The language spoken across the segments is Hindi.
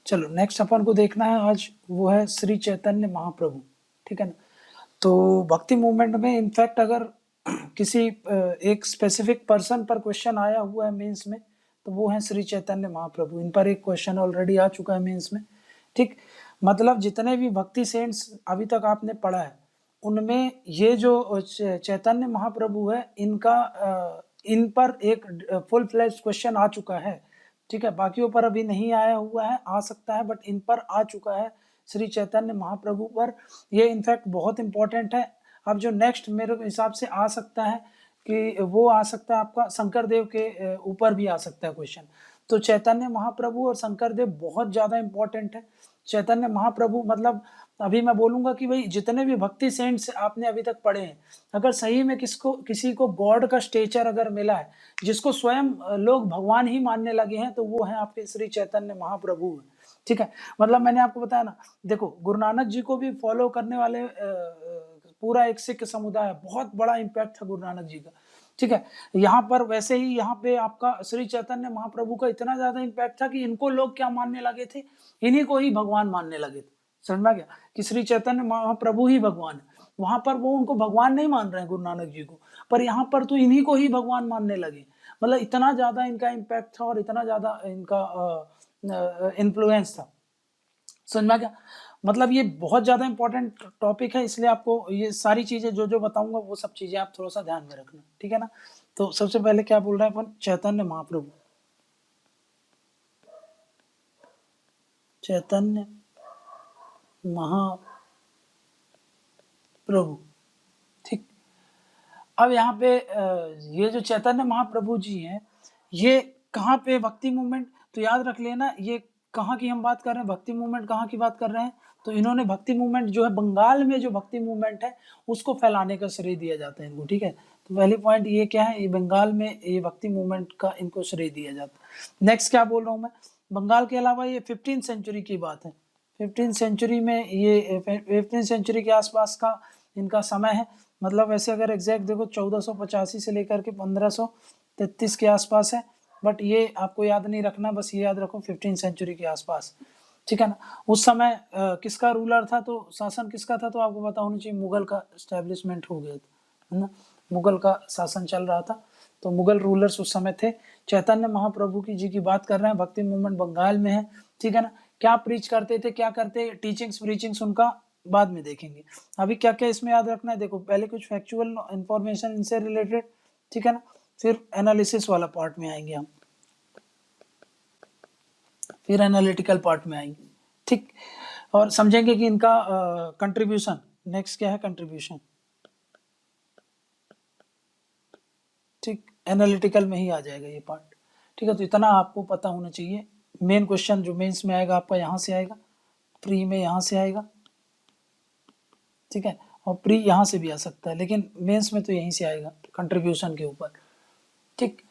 चलो नेक्स्ट अपन को देखना है आज, वो है श्री चैतन्य महाप्रभु, ठीक है ना। तो भक्ति मूवमेंट में इनफैक्ट अगर किसी एक स्पेसिफिक पर्सन पर क्वेश्चन आया हुआ है मेंस में, तो वो है श्री चैतन्य महाप्रभु। इन पर एक क्वेश्चन ऑलरेडी आ चुका है मेंस में, ठीक। मतलब जितने भी भक्ति सेंट्स अभी तक आपने पढ़ा है, उनमें ये जो चैतन्य महाप्रभु है, इन पर एक फुल फ्लैश क्वेश्चन आ चुका है, ठीक है। बाकियों पर अभी नहीं आया हुआ है, आ सकता है, बट इन पर आ चुका है श्री चैतन्य महाप्रभु पर। ये इनफैक्ट बहुत इंपॉर्टेंट है। अब जो नेक्स्ट मेरे हिसाब से आ सकता है कि वो आ सकता है आपका शंकर देव के ऊपर भी आ सकता है क्वेश्चन। तो चैतन्य महाप्रभु और शंकर देव बहुत ज्यादा इंपॉर्टेंट है। चैतन्य महाप्रभु मतलब अभी मैं बोलूंगा कि भाई जितने भी भक्ति सेंट्स आपने अभी तक पढ़े हैं, अगर सही में किसी को गॉड का स्टेचर अगर मिला है, जिसको स्वयं लोग भगवान ही मानने लगे हैं, तो वो है आपके श्री चैतन्य महाप्रभु, ठीक है। मतलब मैंने आपको बताया ना, देखो गुरु नानक जी को भी फॉलो करने वाले पूरा एक सिख समुदाय, बहुत बड़ा इम्पैक्ट था गुरु नानक जी का, ठीक है। यहाँ पर वैसे ही यहाँ पे आपका श्री चैतन्य महाप्रभु का इतना ज्यादा इम्पैक्ट था कि इनको लोग क्या मानने लगे थे, इन्हीं को ही भगवान मानने लगे थे। समझ में गया कि श्री चैतन्य महाप्रभु ही भगवान है। वहां पर वो उनको भगवान नहीं मान रहे हैं गुरु नानक जी को, पर यहाँ पर तो इन्हीं को ही भगवान मानने लगे। मतलब इतना ज्यादा इनका इम्पैक्ट था और इतना ज्यादा इनका इन्फ्लुएंस था। समझ में गया। मतलब ये बहुत ज्यादा इंपॉर्टेंट टॉपिक है, इसलिए आपको ये सारी चीजें जो जो बताऊंगा वो सब चीजें आप थोड़ा सा ध्यान में रखना, ठीक है ना। तो सबसे पहले क्या बोल रहे हैं अपन, चैतन्य महाप्रभु, चैतन्य महाप्रभु, ठीक। अब यहाँ पे ये जो चैतन्य महाप्रभु जी हैं, ये कहाँ पे भक्ति मूवमेंट, तो याद रख लेना ये कहाँ की हम बात कर रहे हैं, भक्ति मूवमेंट कहाँ की बात कर रहे हैं। तो इन्होंने भक्ति मूवमेंट जो है बंगाल में जो भक्ति मूवमेंट है उसको फैलाने का श्रेय दिया जाता है इनको, ठीक है। तो पहली पॉइंट ये क्या है, ये बंगाल में ये भक्ति मूवमेंट का इनको श्रेय दिया जाता है। नेक्स्ट क्या बोल रहा हूँ मैं, बंगाल के अलावा ये 15th सेंचुरी की बात है। 15th सेंचुरी में ये 15th सेंचुरी के आसपास का इनका समय है। मतलब वैसे अगर एग्जैक्ट देखो 1485 से लेकर के 1533 के आसपास है, बट ये आपको याद नहीं रखना, बस ये याद रखो 15th सेंचुरी के आसपास, ठीक है ना। उस समय किसका रूलर था, तो शासन किसका था, तो आपको पता होना चाहिए, मुगल का एस्टेब्लिशमेंट हो गया था, है ना। मुगल का शासन चल रहा था, तो मुगल रूलर्स उस समय थे। चैतन्य महाप्रभु की जी की बात कर रहे हैं, भक्ति मूवमेंट बंगाल में है, ठीक है ना। क्या प्रीच करते थे, क्या करते, टीचिंग्स प्रीचिंग्स उनका बाद में देखेंगे। अभी क्या क्या इसमें याद रखना है, देखो पहले कुछ फैक्चुअल इंफॉर्मेशन इनसे रिलेटेड, ठीक है ना, फिर एनालिसिस वाला पार्ट में आएंगे हम, फिर एनालिटिकल पार्ट में आएंगे, ठीक। और समझेंगे कि इनका कंट्रीब्यूशन, नेक्स्ट क्या है, कंट्रीब्यूशन, ठीक। एनालिटिकल में ही आ जाएगा ये पार्ट, ठीक है। तो इतना आपको पता होना चाहिए। मेन क्वेश्चन जो मेंस में आएगा आपका यहाँ से आएगा, प्री में यहाँ से आएगा, ठीक है, और प्री यहाँ से भी आ सकता है, लेकिन मेंस में तो यहीं से आएगा कंट्रीब्यूशन के ऊपर, ठीक।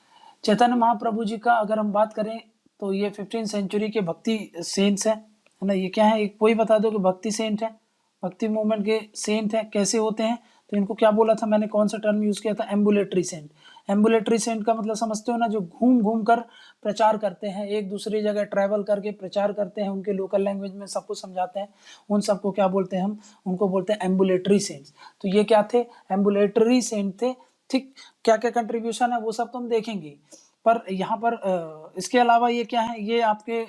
चैतन्य महाप्रभु जी का अगर हम बात करें तो ये 15th सेंचुरी के भक्ति सेंट्स है ना। ये क्या है, एक कोई बता दो कि भक्ति सेंट है, भक्ति मूवमेंट के सेंट है, कैसे होते हैं। तो इनको क्या बोला था मैंने, कौन सा टर्म यूज किया था, एम्बुलेटरी सेंट। एम्बुलेटरी सेंट का मतलब समझते हो ना, जो घूम घूम कर प्रचार करते हैं, एक दूसरी जगह ट्रैवल करके प्रचार करते हैं, उनके लोकल लैंग्वेज में सबको समझाते हैं, उन सबको क्या बोलते हैं हम, उनको बोलते हैं एम्बुलेटरी सेंट्स। तो ये क्या थे, एम्बुलेटरी सेंट थे, ठीक। क्या क्या कंट्रीब्यूशन है वो सब तो हम देखेंगे, पर यहाँ पर इसके अलावा ये क्या है, ये आपके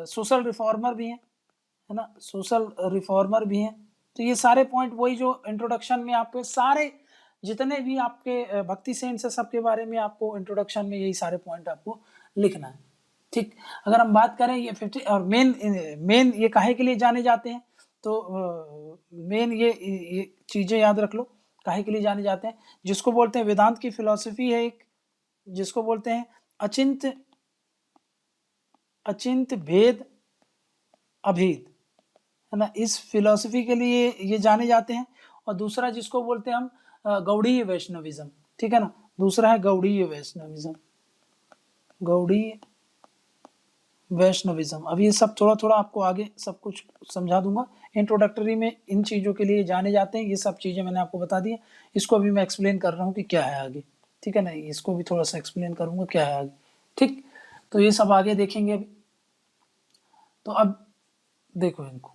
सोशल रिफॉर्मर भी हैं, है ना, सोशल रिफॉर्मर भी हैं। तो ये सारे पॉइंट वही जो इंट्रोडक्शन में आपके सारे जितने भी आपके भक्ति सेंट्स है सबके बारे में आपको इंट्रोडक्शन में यही सारे पॉइंट आपको लिखना है, ठीक। अगर हम बात करें ये 50 और मेन ये काहे के लिए जाने जाते हैं, तो मेन ये चीजें याद रख लो, काहे के लिए जाने जाते हैं, जिसको बोलते हैं वेदांत की फिलॉसफी है एक, जिसको बोलते हैं अचिंत भेद अभेद, है ना, इस फिलॉसफी के लिए ये जाने जाते हैं। और दूसरा जिसको बोलते हैं हम गौड़ीय वैष्णविज्म, ठीक है ना, दूसरा है गौड़ीय वैष्णविज्म, गौड़ीय वैष्णविज्म। अब ये सब थोड़ा थोड़ा आपको आगे सब कुछ समझा दूंगा, इंट्रोडक्टरी में इन चीज़ों के लिए जाने जाते हैं। ये सब चीज़ें मैंने आपको बता दी हैं, इसको अभी मैं एक्सप्लेन कर रहा हूँ कि क्या है आगे, ठीक है ना, इसको भी थोड़ा सा एक्सप्लेन करूँगा क्या है आगे, ठीक। तो ये सब आगे देखेंगे अभी। तो अब देखो इनको,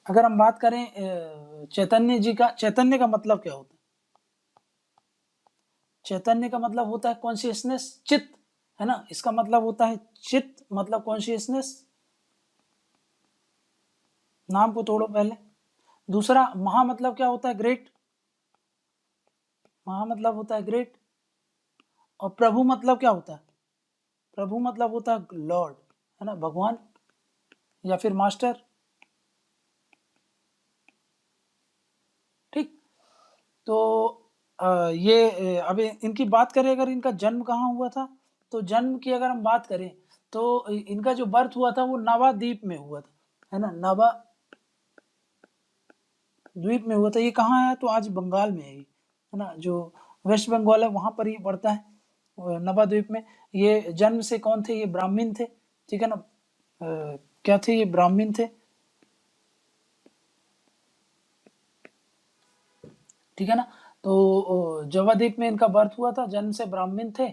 अगर हम बात करें चैतन्य जी का, चैतन्य का मतलब क्या होता है? चैतन्य का मतलब होता है कॉन्शियसनेस, चित्त, है ना, इसका मतलब होता है चित्त, मतलब कॉन्शियसनेस। नाम को तोड़ो पहले। दूसरा, महा मतलब क्या होता है? ग्रेट, महा मतलब होता है ग्रेट। और प्रभु मतलब क्या होता है? प्रभु मतलब होता है लॉर्ड, है ना, भगवान या फिर मास्टर, ठीक। तो ये अब इनकी बात करें, अगर इनका जन्म कहाँ हुआ था, तो जन्म की अगर हम बात करें तो इनका जो बर्थ हुआ था वो नवाद्वीप में हुआ था, है ना, नवाद्वीप में हुआ था। ये कहाँ है? तो आज बंगाल में है ना, जो वेस्ट बंगाल है वहां पर ये पड़ता है, नवाद्वीप में। ये जन्म से कौन थे? ये ब्राह्मण थे, ठीक है ना। क्या थे? ये ब्राह्मण थे, ठीक है ना। तो जवाद्वीप में इनका बर्थ हुआ था, जन्म से ब्राह्मण थे।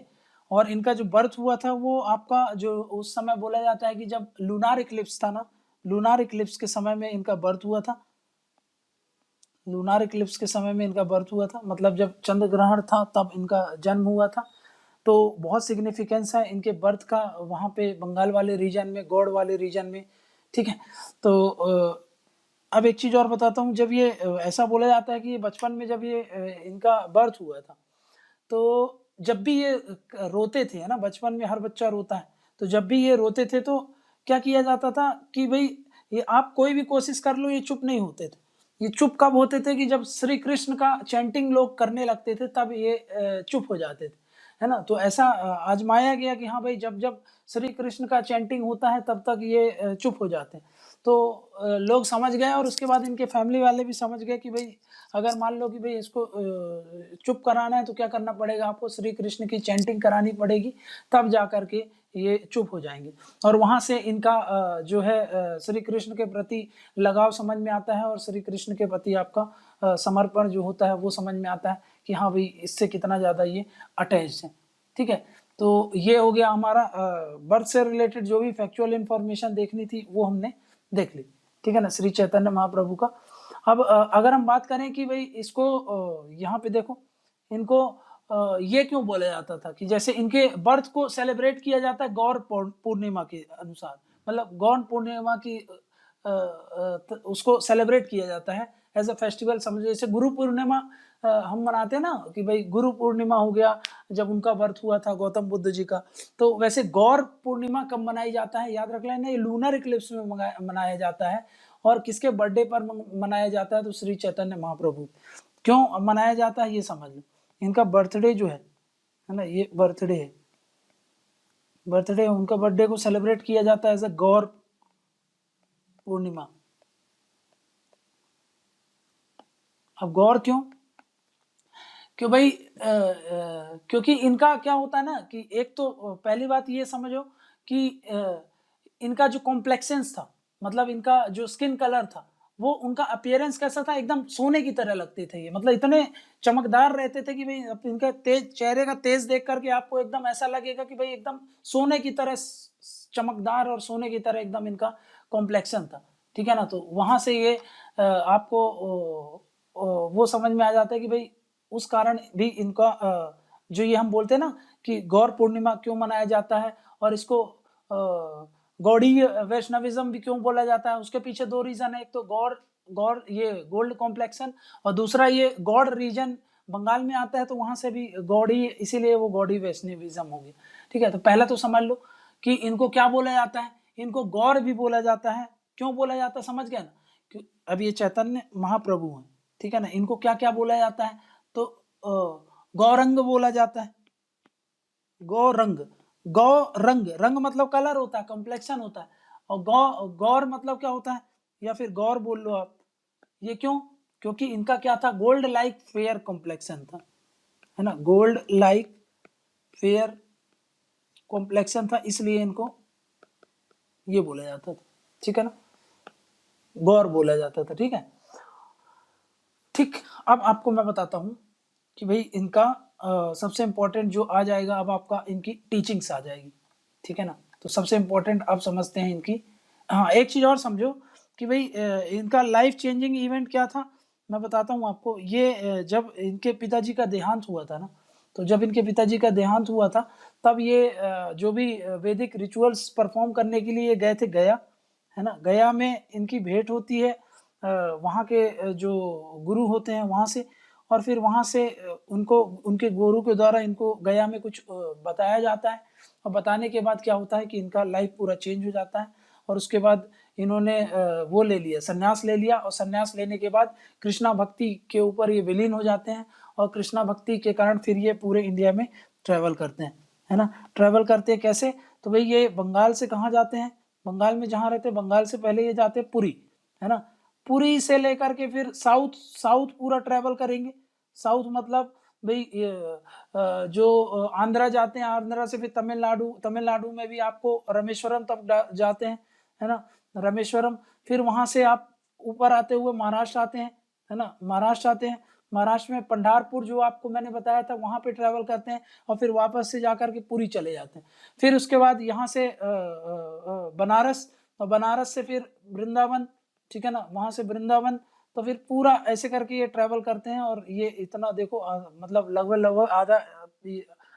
और इनका जो बर्थ हुआ था वो आपका जो उस समय बोला जाता है कि जब लूनार इक्लिप्स था ना, लूनार इक्लिप्स के समय में इनका बर्थ हुआ था। लूनार इक्लिप्स के समय में इनका बर्थ हुआ था, मतलब जब चंद्र ग्रहण था तब इनका जन्म हुआ था। तो बहुत सिग्निफिकेंस है इनके बर्थ का वहाँ पे बंगाल वाले रीजन में, गौड़ वाले रीजन में, ठीक है। तो अब एक चीज और बताता हूँ, जब ये ऐसा बोला जाता है कि ये बचपन में जब ये इनका बर्थ हुआ था, तो जब भी ये रोते थे, है ना, बचपन में हर बच्चा रोता है, तो जब भी ये रोते थे तो क्या किया जाता था कि भाई ये आप कोई भी कोशिश कर लो, ये चुप नहीं होते थे। ये चुप कब होते थे? कि जब श्री कृष्ण का चैंटिंग लोग करने लगते थे तब ये चुप हो जाते थे, है ना। तो ऐसा आजमाया गया कि हाँ भाई, जब जब श्री कृष्ण का चैंटिंग होता है तब तक ये चुप हो जाते हैं। तो लोग समझ गए, और उसके बाद इनके फैमिली वाले भी समझ गए कि भाई अगर मान लो कि भाई इसको चुप कराना है तो क्या करना पड़ेगा, आपको श्री कृष्ण की चैंटिंग करानी पड़ेगी, तब जा कर के ये चुप हो जाएंगे। और वहां से इनका जो है श्री कृष्ण के प्रति लगाव समझ में आता है, और श्री कृष्ण के प्रति आपका समर्पण जो होता है वो समझ में आता है कि हाँ भाई इससे कितना ज़्यादा ये अटैच है, ठीक है। तो ये हो गया हमारा बर्थ से रिलेटेड जो भी फैक्चुअल इंफॉर्मेशन देखनी थी वो हमने देख ली, ठीक है ना, श्री चैतन्य महाप्रभु का। अब अगर हम बात करें कि भाई इसको यहाँ पे देखो, इनको ये क्यों बोला जाता था कि जैसे इनके बर्थ को सेलिब्रेट किया जाता है गौर पूर्णिमा के अनुसार, मतलब गौर पूर्णिमा की उसको सेलिब्रेट किया जाता है एज अ फेस्टिवल समझो। जैसे गुरु पूर्णिमा हम मनाते हैं ना कि भाई गुरु पूर्णिमा हो गया जब उनका बर्थ हुआ था गौतम बुद्ध जी का, तो वैसे गौर पूर्णिमा कब मनाई जाता है? याद रख लेना, ये लूनर इक्लिप्स में मनाया जाता है। और किसके बर्थडे पर मनाया जाता है? तो श्री चैतन्य महाप्रभु। क्यों मनाया जाता है ये समझ लो। इनका बर्थडे जो है ना, ये बर्थडे है, बर्थडे उनका, बर्थडे को सेलिब्रेट किया जाता है एज अ गौर पूर्णिमा। अब गौर क्यों? क्यों भाई? क्योंकि इनका क्या होता है ना कि एक तो पहली बात ये समझो कि इनका जो कॉम्प्लेक्सेंस था, मतलब इनका जो स्किन कलर था, वो उनका अपीयरेंस कैसा था? एकदम सोने की तरह लगते थे ये, मतलब इतने चमकदार रहते थे कि भाई इनका तेज, चेहरे का तेज देख करके आपको एकदम ऐसा लगेगा कि भाई एकदम सोने की तरह चमकदार और सोने की तरह एकदम इनका कॉम्प्लेक्शन था, ठीक है ना। तो वहां से ये आपको वो समझ में आ जाता है कि भाई उस कारण भी इनका जो ये हम बोलते हैं ना कि गौर पूर्णिमा क्यों मनाया जाता है, और इसको गौड़ीय वैष्णविज्म भी क्यों बोला जाता है, उसके पीछे दो रीजन है। एक तो गौर गौर ये गोल्ड कॉम्प्लेक्शन, और दूसरा ये गौड़ रीजन बंगाल में आता है, तो वहां से भी गौड़ी, इसीलिए वो गौड़ी वैष्णविज्म हो गया, ठीक है। तो पहला तो समझ लो कि इनको क्या बोला जाता है, इनको गौर भी बोला जाता है। क्यों बोला जाता है समझ गया ना। अब ये चैतन्य महाप्रभु हैं, ठीक है ना, इनको क्या क्या बोला जाता है? तो गौरंग बोला जाता है, गौरंग। गौरंग, रंग मतलब कलर होता है, कॉम्प्लेक्शन होता है। और गौर मतलब क्या होता है? या फिर गौर बोल लो आप। ये क्यों? क्योंकि इनका क्या था? गोल्ड लाइक फेयर कॉम्प्लेक्शन था, है ना, गोल्ड लाइक फेयर कॉम्प्लेक्शन था, इसलिए इनको ये बोला जाता था, ठीक है ना। गौर बोला जाता था। ठीक है, ठीक। अब आपको मैं बताता हूँ कि भाई इनका सबसे इम्पोर्टेंट जो आ जाएगा, अब आपका इनकी टीचिंग्स आ जाएगी। ठीक है ना, तो सबसे इम्पोर्टेंट आप समझते हैं इनकी। हाँ, एक चीज़ और समझो कि भाई इनका लाइफ चेंजिंग इवेंट क्या था, मैं बताता हूँ आपको। ये जब इनके पिताजी का देहांत हुआ था ना, तो जब इनके पिताजी का देहांत हुआ था, तब ये जो भी वैदिक रिचुअल्स परफॉर्म करने के लिए गए थे गया, है ना। गया में इनकी भेंट होती है वहाँ के जो गुरु होते हैं वहाँ से, और फिर वहाँ से उनको उनके गुरु के द्वारा इनको गया में कुछ बताया जाता है, और बताने के बाद क्या होता है कि इनका लाइफ पूरा चेंज हो जाता है। और उसके बाद इन्होंने वो ले लिया, संन्यास ले लिया, और संन्यास लेने के बाद कृष्णा भक्ति के ऊपर ये विलीन हो जाते हैं, और कृष्णा भक्ति के कारण फिर ये पूरे इंडिया में ट्रैवल करते हैं, है ना। ट्रैवल करते हैं कैसे, तो भाई ये बंगाल से कहाँ जाते हैं, बंगाल में जहाँ रहते हैं, बंगाल से पहले ये जाते हैं पुरी, है ना। पुरी से लेकर के फिर साउथ साउथ पूरा ट्रैवल करेंगे। साउथ मतलब भाई जो आंध्रा जाते हैं, आंध्रा से फिर तमिलनाडु, तमिलनाडु में भी आपको रामेश्वरम तक जाते हैं, है ना, रामेश्वरम। फिर वहां से आप ऊपर आते हुए महाराष्ट्र आते हैं, है ना, महाराष्ट्र आते हैं। महाराष्ट्र में पंढरपुर जो आपको मैंने बताया था, वहां पे ट्रैवल करते हैं, और फिर वापस से जाकर के पुरी चले जाते हैं। फिर उसके बाद यहाँ से बनारस, और बनारस से फिर वृंदावन, ठीक है ना, वहां से वृंदावन। तो फिर पूरा ऐसे करके ये ट्रैवल करते हैं, और ये इतना देखो मतलब लगभग लगभग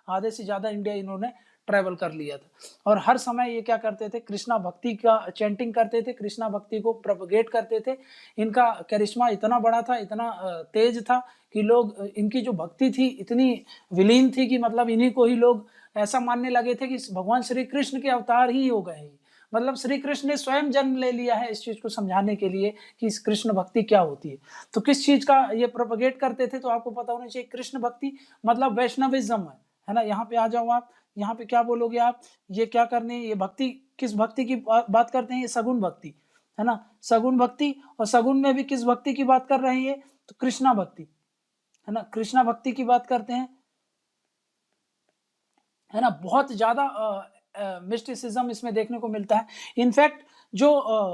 आधे से ज्यादा इंडिया इन्होंने ट्रैवल कर लिया था। और हर समय ये क्या करते थे, कृष्णा भक्ति का चैंटिंग करते थे, कृष्णा भक्ति को प्रोपगेट करते थे। इनका करिश्मा इतना बड़ा था, इतना तेज था कि लोग, इनकी जो भक्ति थी इतनी विलीन थी कि मतलब इन्हीं को ही लोग ऐसा मानने लगे थे कि भगवान श्री कृष्ण के अवतार ही हो गए। मतलब श्री कृष्ण ने स्वयं जन्म ले लिया है इस चीज को समझाने के लिए कि इस कृष्ण भक्ति क्या होती है। तो किस चीज का ये प्रोपगेट करते थे, तो आपको पता होना चाहिए। कृष्ण भक्ति मतलब वैष्णविज्म है ना। यहाँ पे आ जाओ आप, यहाँ पे क्या बोलोगे आप, ये क्या करने, ये भक्ति किस भक्ति की बात करते हैं, ये सगुण भक्ति, है ना, सगुण भक्ति। और सगुण में भी किस भक्ति की बात कर रहे हैं, ये तो कृष्णा भक्ति, है ना, कृष्णा भक्ति की बात करते हैं, है ना। बहुत ज्यादा मिस्टिसिज्म इसमें देखने को मिलता है। इनफैक्ट जो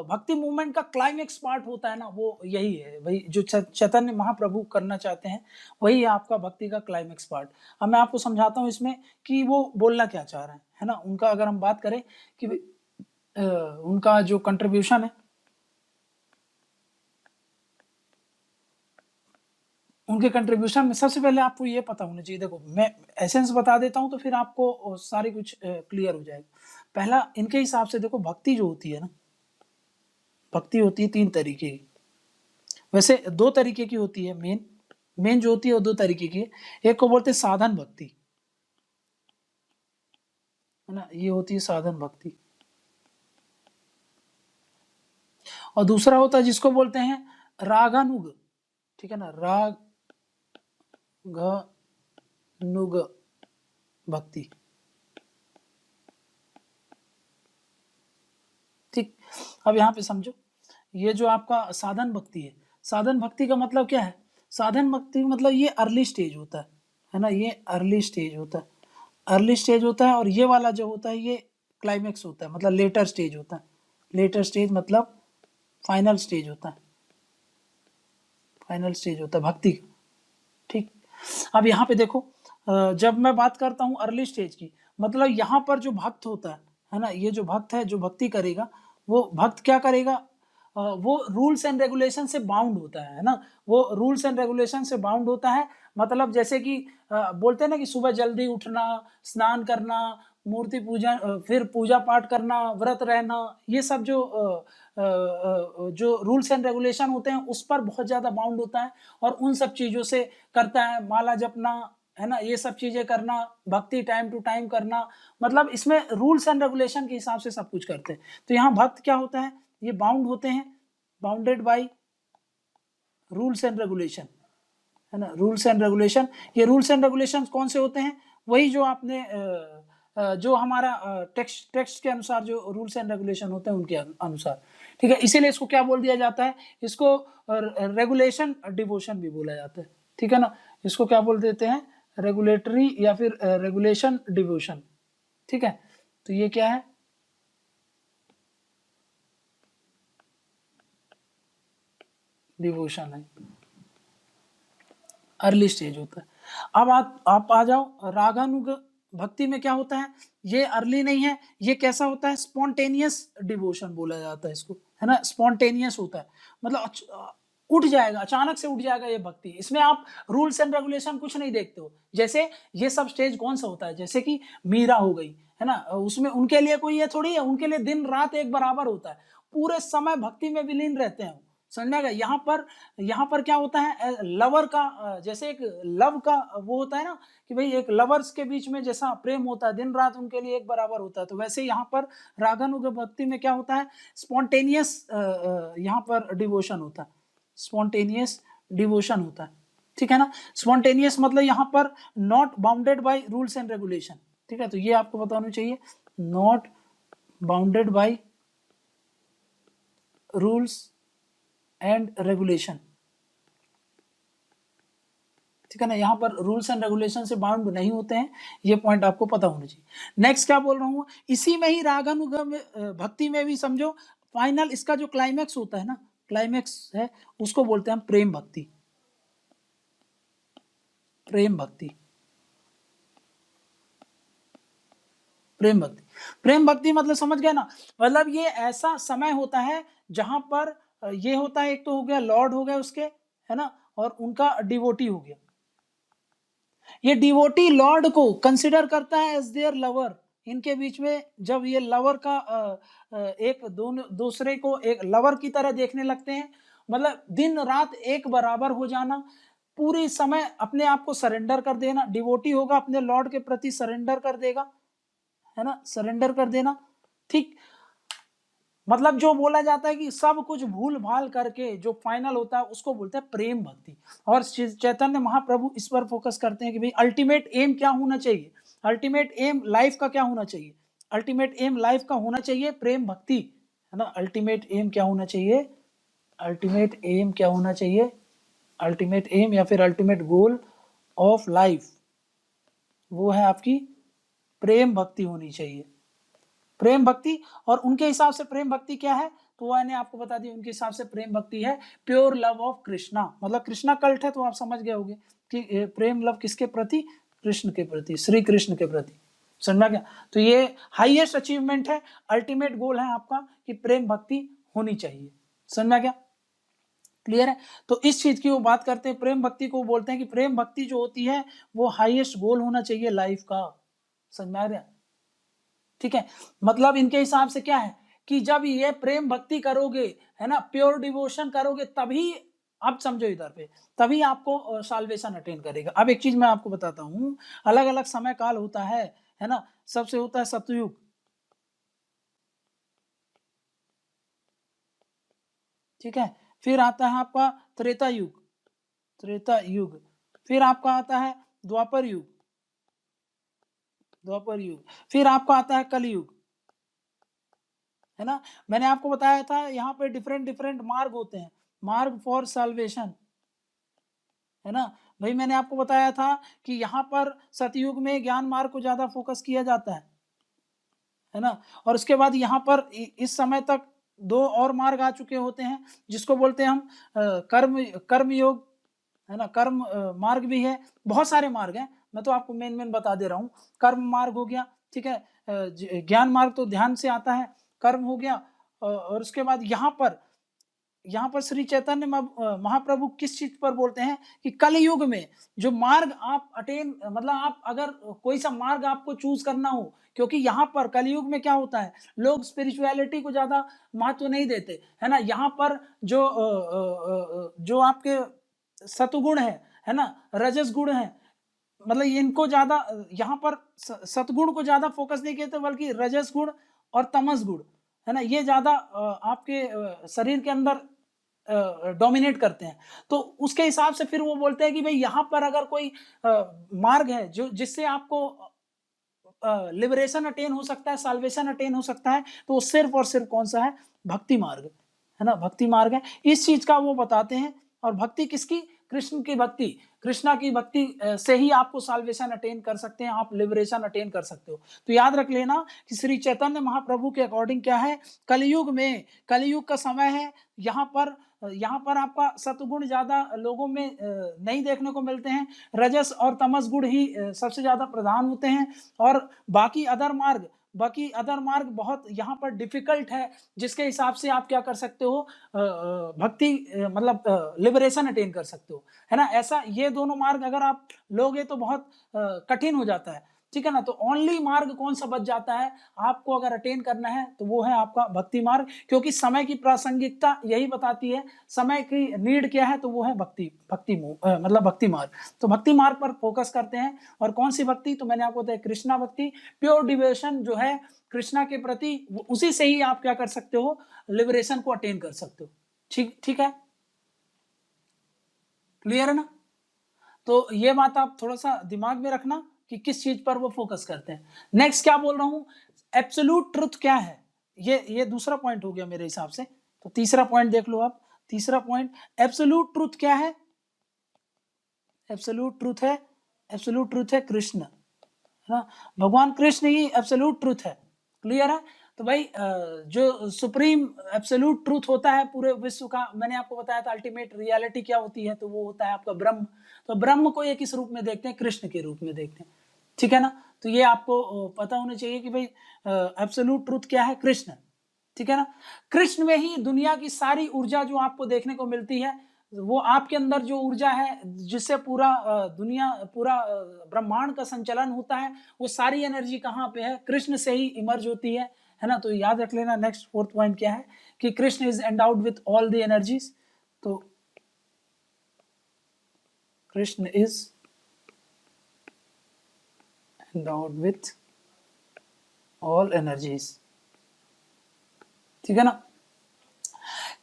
भक्ति मूवमेंट का क्लाइमेक्स पार्ट होता है ना, वो यही है भाई, जो चैतन्य महाप्रभु करना चाहते हैं वही है आपका भक्ति का क्लाइमेक्स पार्ट। अब मैं आपको समझाता हूँ इसमें कि वो बोलना क्या चाह रहे हैं, है ना। उनका अगर हम बात करें कि उनका जो कंट्रीब्यूशन है, उनके कंट्रीब्यूशन में सबसे पहले आपको ये पता होना चाहिए। देखो मैं एसेंस बता देता हूँ तो फिर आपको सारी कुछ क्लियर हो जाएगा। पहला इनके हिसाब से देखो, भक्ति जो होती है ना, भक्ति होती है 3 तरीके की। वैसे 2 तरीके की होती है, मेन जो होती है वो 2 तरीके की है। एक को बोलते हैं साधन भक्ति, है ना, ये होती है साधन भक्ति। और दूसरा होता है जिसको बोलते हैं रागानुग, ठीक है ना, रागानुग भक्ति। ठीक। अब यहाँ पे समझो, ये जो आपका साधन भक्ति है, साधन भक्ति का मतलब क्या है, साधन भक्ति मतलब ये अर्ली स्टेज होता है ना, ये अर्ली स्टेज होता है, अर्ली स्टेज होता है। और ये वाला जो होता है ये क्लाइमेक्स होता है, मतलब लेटर स्टेज होता है। लेटर स्टेज मतलब फाइनल स्टेज होता है, फाइनल स्टेज होता है भक्ति का। ठीक। अब यहाँ पे देखो, जब मैं बात करता हूँ अर्ली स्टेज की, मतलब यहाँ पर जो भक्त होता है ना, ये जो भक्त है, जो भक्ति करेगा, वो भक्त क्या करेगा, वो रूल्स एंड रेगुलेशन से बाउंड होता है ना। वो रूल्स एंड रेगुलेशन से बाउंड होता है, मतलब जैसे कि बोलते हैं ना कि सुबह जल्दी उठना, स्नान करना, मूर्ति पूजा, फिर पूजा पाठ करना, व्रत रहना, ये सब जो रूल्स एंड रेगुलेशन होते हैं उस पर बहुत ज़्यादा बाउंड होता है। और उन सब चीज़ों से करता है, माला जपना, है ना, ये सब चीज़ें करना, भक्ति टाइम टू टाइम करना, मतलब इसमें रूल्स एंड रेगुलेशन के हिसाब से सब कुछ करते हैं। तो यहाँ भक्त क्या होता है, ये बाउंड होते हैं, bounded by rules and regulation, है ना, रूल्स एंड रेगुलेशन। ये रूल्स एंड रेगुलेशन कौन से होते हैं, वही जो आपने जो हमारा टेक्स्ट के अनुसार जो रूल्स एंड रेगुलेशन होते हैं उनके अनुसार। ठीक है, इसीलिए इसको क्या बोल दिया जाता है, इसको रेगुलेशन डिवोशन भी बोला जाता है। ठीक है ना, इसको क्या बोल देते हैं, रेगुलेटरी या फिर रेगुलेशन डिवोशन। ठीक है, तो ये क्या है, डिवोशन है, अर्ली स्टेज होता है। अब आप आ जाओ रागानुग भक्ति में क्या होता है, ये अर्ली नहीं है, ये कैसा होता है, स्पॉन्टेनियस डिवोशन बोला जाता है इसको, है ना, स्पॉन्टेनियस होता है, मतलब उठ जाएगा, अचानक से उठ जाएगा ये भक्ति। इसमें आप रूल्स एंड रेगुलेशन कुछ नहीं देखते हो। जैसे ये सब स्टेज कौन सा होता है, जैसे कि मीरा हो गई, है ना, उसमें उनके लिए कोई ये थोड़ी है, उनके लिए दिन रात एक बराबर होता है, पूरे समय भक्ति में विलीन रहते हैं। समझ में आ गया। यहाँ पर क्या होता है, लवर का, जैसे एक लव का वो होता है ना, कि भाई एक लवर्स के बीच में जैसा प्रेम होता है, दिन रात उनके लिए एक बराबर होता है, तो वैसे यहाँ पर रागानुग भक्ति में क्या होता है, स्पॉन्टेनियस यहाँ पर डिवोशन होता है, स्पॉन्टेनियस डिवोशन होता है, ठीक है ना। स्पॉन्टेनियस मतलब यहाँ पर not bounded by rules and regulation, ठीक है, तो ये आपको बताना चाहिए, not bounded by rules and regulation, ठीक है ना, यहाँ पर रूल्स एंड रेगुलेशन से बाउंड नहीं होते हैं, ये पॉइंट आपको पता होना चाहिए। नेक्स्ट क्या बोल रहा हूँ, इसी में ही रागानुगम भक्ति में भी समझो, फाइनल इसका जो क्लाइमैक्स होता है ना, क्लाइमैक्स है, उसको बोलते हैं प्रेम भक्ति, प्रेम भक्ति, प्रेम भक्ति। प्रेम भक्ति मतलब समझ गए ना, मतलब ये ऐसा समय होता है जहां पर ये होता है, एक तो हो गया लॉर्ड हो गया उसके, है ना, और उनका डिवोटी हो गया। ये डिवोटी लॉर्ड को कंसिडर करता है एज देयर लवर, इनके बीच में जब ये लवर का एक दोनों दूसरे को एक लवर की तरह देखने लगते हैं, मतलब दिन रात एक बराबर हो जाना, पूरी समय अपने आप को सरेंडर कर देना, डिवोटी होगा अपने लॉर्ड के प्रति सरेंडर कर देगा, है ना, सरेंडर कर देना, ठीक। मतलब जो बोला जाता है कि सब कुछ भूल भाल करके जो फाइनल होता है उसको बोलते हैं प्रेम भक्ति। और चैतन्य महाप्रभु इस पर फोकस करते हैं कि भाई अल्टीमेट एम क्या होना चाहिए, अल्टीमेट एम लाइफ का क्या होना चाहिए, अल्टीमेट एम लाइफ का होना चाहिए प्रेम भक्ति, है ना। अल्टीमेट एम क्या होना चाहिए, अल्टीमेट एम क्या होना चाहिए, अल्टीमेट एम या फिर अल्टीमेट गोल ऑफ लाइफ वो है आपकी प्रेम भक्ति होनी चाहिए, प्रेम भक्ति। और उनके हिसाब से प्रेम भक्ति क्या है, तो मैंने आपको बता दी, उनके हिसाब से प्रेम भक्ति है प्योर लव ऑफ कृष्णा, मतलब कृष्णा कल्ट है, तो आप समझ गए होंगे कि प्रेम लव किसके प्रति, कृष्ण के प्रति, श्री कृष्ण के प्रति, समझा क्या। तो ये हाईएस्ट अचीवमेंट है, अल्टीमेट गोल है आपका कि प्रेम भक्ति होनी चाहिए, समझा क्या, क्लियर है। तो इस चीज की वो बात करते हैं, प्रेम भक्ति को बोलते हैं कि प्रेम भक्ति जो होती है वो हाईएस्ट गोल होना चाहिए लाइफ का, समझ आ रहा है, ठीक है। मतलब इनके हिसाब से क्या है कि जब ये प्रेम भक्ति करोगे, है ना, प्योर डिवोशन करोगे, तभी, अब समझो इधर पे, तभी आपको साल्वेशन अटेन करेगा। अब एक चीज मैं आपको बताता हूं, अलग अलग समय काल होता है ना, सबसे होता है सतयुग, ठीक है, फिर आता है आपका त्रेता युग, त्रेता युग, फिर आपका आता है द्वापर युग, द्वापर युग, फिर आपका आता है कलयुग, है ना। मैंने आपको बताया था यहाँ पे डिफरेंट डिफरेंट मार्ग होते हैं, मार्ग फॉर साल्वेशन, है ना। भाई मैंने आपको बताया था कि यहाँ पर सतयुग में ज्ञान मार्ग को ज्यादा फोकस किया जाता है ना। और उसके बाद यहाँ पर इस समय तक दो और मार्ग आ चुके होते हैं, जिसको बोलते हैं हम कर्म कर्म योग, है ना, कर्म मार्ग भी है, बहुत सारे मार्ग हैं, मैं तो आपको मेन मेन बता दे रहा हूँ। कर्म मार्ग हो गया, ठीक है, ज्ञान मार्ग तो ध्यान से आता है, कर्म हो गया, और उसके बाद यहाँ पर श्री चैतन्य महाप्रभु किस चीज पर बोलते हैं कि कलयुग में जो मार्ग आप अटेन, मतलब आप अगर कोई सा मार्ग आपको चूज करना हो, क्योंकि यहाँ पर कलयुग में क्या होता है, लोग स्पिरिचुअलिटी को ज्यादा महत्व नहीं देते, है ना। यहाँ पर जो आपके सतगुण है ना, रजस गुण है, मतलब इनको ज्यादा यहाँ पर सतगुण को ज्यादा फोकस नहीं किया, बल्कि रजस गुण और तमस गुण, है ना, ये ज्यादा आपके शरीर के अंदर डोमिनेट करते हैं। तो उसके हिसाब से फिर वो बोलते हैं कि भाई यहाँ पर अगर कोई मार्ग है जो जिससे आपको लिबरेशन अटेन हो सकता है, साल्वेशन अटेन हो सकता है, तो वो सिर्फ और सिर्फ कौन सा है, भक्ति मार्ग, है ना, भक्ति मार्ग है। इस चीज का वो बताते हैं। और भक्ति किसकी, कृष्ण की भक्ति, कृष्णा की भक्ति से ही आपको साल्वेशन अटेन कर सकते हैं, आप लिबरेशन अटेन कर सकते हो। तो याद रख लेना कि श्री चैतन्य महाप्रभु के अकॉर्डिंग क्या है, कलयुग में, कलयुग का समय है, यहाँ पर यहाँ पर आपका सतगुण ज्यादा लोगों में नहीं देखने को मिलते हैं, रजस और तमस गुण ही सबसे ज्यादा प्रधान होते हैं। और बाकी अदर मार्ग बहुत यहाँ पर डिफिकल्ट है, जिसके हिसाब से आप क्या कर सकते हो, भक्ति मतलब लिबरेशन अटेन कर सकते हो, है ना। ऐसा ये दोनों मार्ग अगर आप लोगे तो बहुत कठिन हो जाता है, ठीक है ना। तो ओनली मार्ग कौन सा बच जाता है आपको अगर अटेन करना है, तो वो है आपका भक्ति मार्ग, क्योंकि समय की प्रासंगिकता यही बताती है, समय की नीड क्या है, तो वो है मतलब भक्ति मार्ग। तो भक्ति मार्ग पर फोकस करते हैं। और कौन सी भक्ति, तो मैंने आपको बताया कृष्णा भक्ति, प्योर डिवोशन जो है कृष्णा के प्रति, उसी से ही आप क्या कर सकते हो, लिबरेशन को अटेन कर सकते हो। ठीक है, क्लियर है ना। तो ये बात आप थोड़ा सा दिमाग में रखना कि किस चीज पर वो फोकस करते हैं। नेक्स्ट क्या बोल रहा हूं, एब्सोल्यूट ट्रुथ क्या है, ये दूसरा पॉइंट हो गया मेरे हिसाब से। तो तीसरा पॉइंट देख लो आप, तीसरा पॉइंट, एब्सोल्यूट ट्रुथ क्या है, एब्सोल्यूट ट्रुथ है कृष्ण, है ना। भगवान कृष्ण ही एब्सोल्यूट ट्रुथ है, क्लियर है। तो भाई जो सुप्रीम एब्सोल्यूट ट्रूथ होता है पूरे विश्व का, मैंने आपको बताया था अल्टीमेट रियलिटी क्या होती है, तो वो होता है आपका ब्रह्म। तो ब्रह्म को ये किस रूप में देखते हैं, कृष्ण के रूप में देखते हैं, ठीक है ना। तो ये आपको पता होना चाहिए कि भाई एब्सोल्यूट ट्रूथ क्या है, कृष्ण, ठीक है ना। कृष्ण में ही दुनिया की सारी ऊर्जा जो आपको देखने को मिलती है, वो आपके अंदर जो ऊर्जा है जिससे पूरा दुनिया, पूरा ब्रह्मांड का संचालन होता है, वो सारी एनर्जी कहाँ पे है, कृष्ण से ही इमर्ज होती है ना। तो याद रख लेना। नेक्स्ट फोर्थ पॉइंट क्या है कि Krishna is endowed with all the energies. तो Krishna is endowed with all energies, ठीक है ना।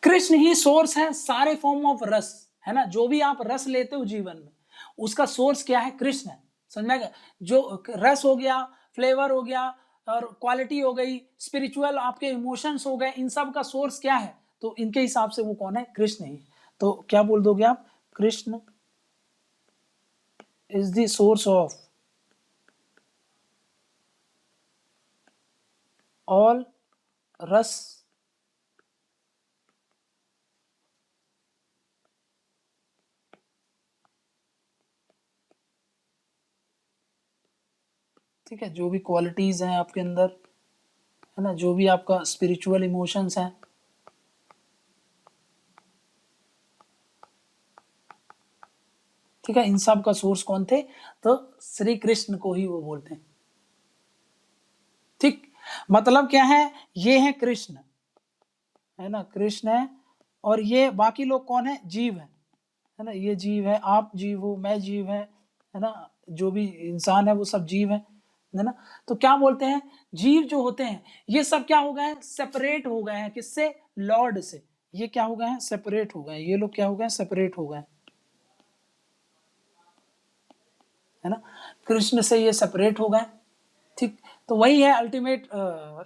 कृष्ण ही सोर्स है सारे फॉर्म ऑफ रस, है ना। जो भी आप रस लेते हो जीवन में, उसका सोर्स क्या है, कृष्ण है, समझ में आएगा। जो रस हो गया, फ्लेवर हो गया, और क्वालिटी हो गई, स्पिरिचुअल आपके इमोशंस हो गए, इन सब का सोर्स क्या है, तो इनके हिसाब से वो कौन है, कृष्ण ही। तो क्या बोल दोगे आप, Krishna is the source of all रस, ठीक है। जो भी क्वालिटीज हैं आपके अंदर, है ना, जो भी आपका स्पिरिचुअल इमोशंस हैं, ठीक है, इन सब का सोर्स कौन थे, तो श्री कृष्ण को ही वो बोलते हैं, ठीक। मतलब क्या है, ये है कृष्ण, है ना, कृष्ण है। और ये बाकी लोग कौन है, जीव है ना। ये जीव है, आप जीव हो, मैं जीव है ना। जो भी इंसान है वो सब जीव है ना। तो क्या बोलते हैं, जीव जो होते हैं ये सब क्या हो गए हैं, सेपरेट हो गए हैं, किससे, लॉर्ड से। ये क्या हो गए हैं, सेपरेट हो गए हैं, ये लोग क्या हो गए हैं, सेपरेट हो गए हैं, है ना। कृष्ण से ये सेपरेट हो गए, ठीक। तो वही है अल्टीमेट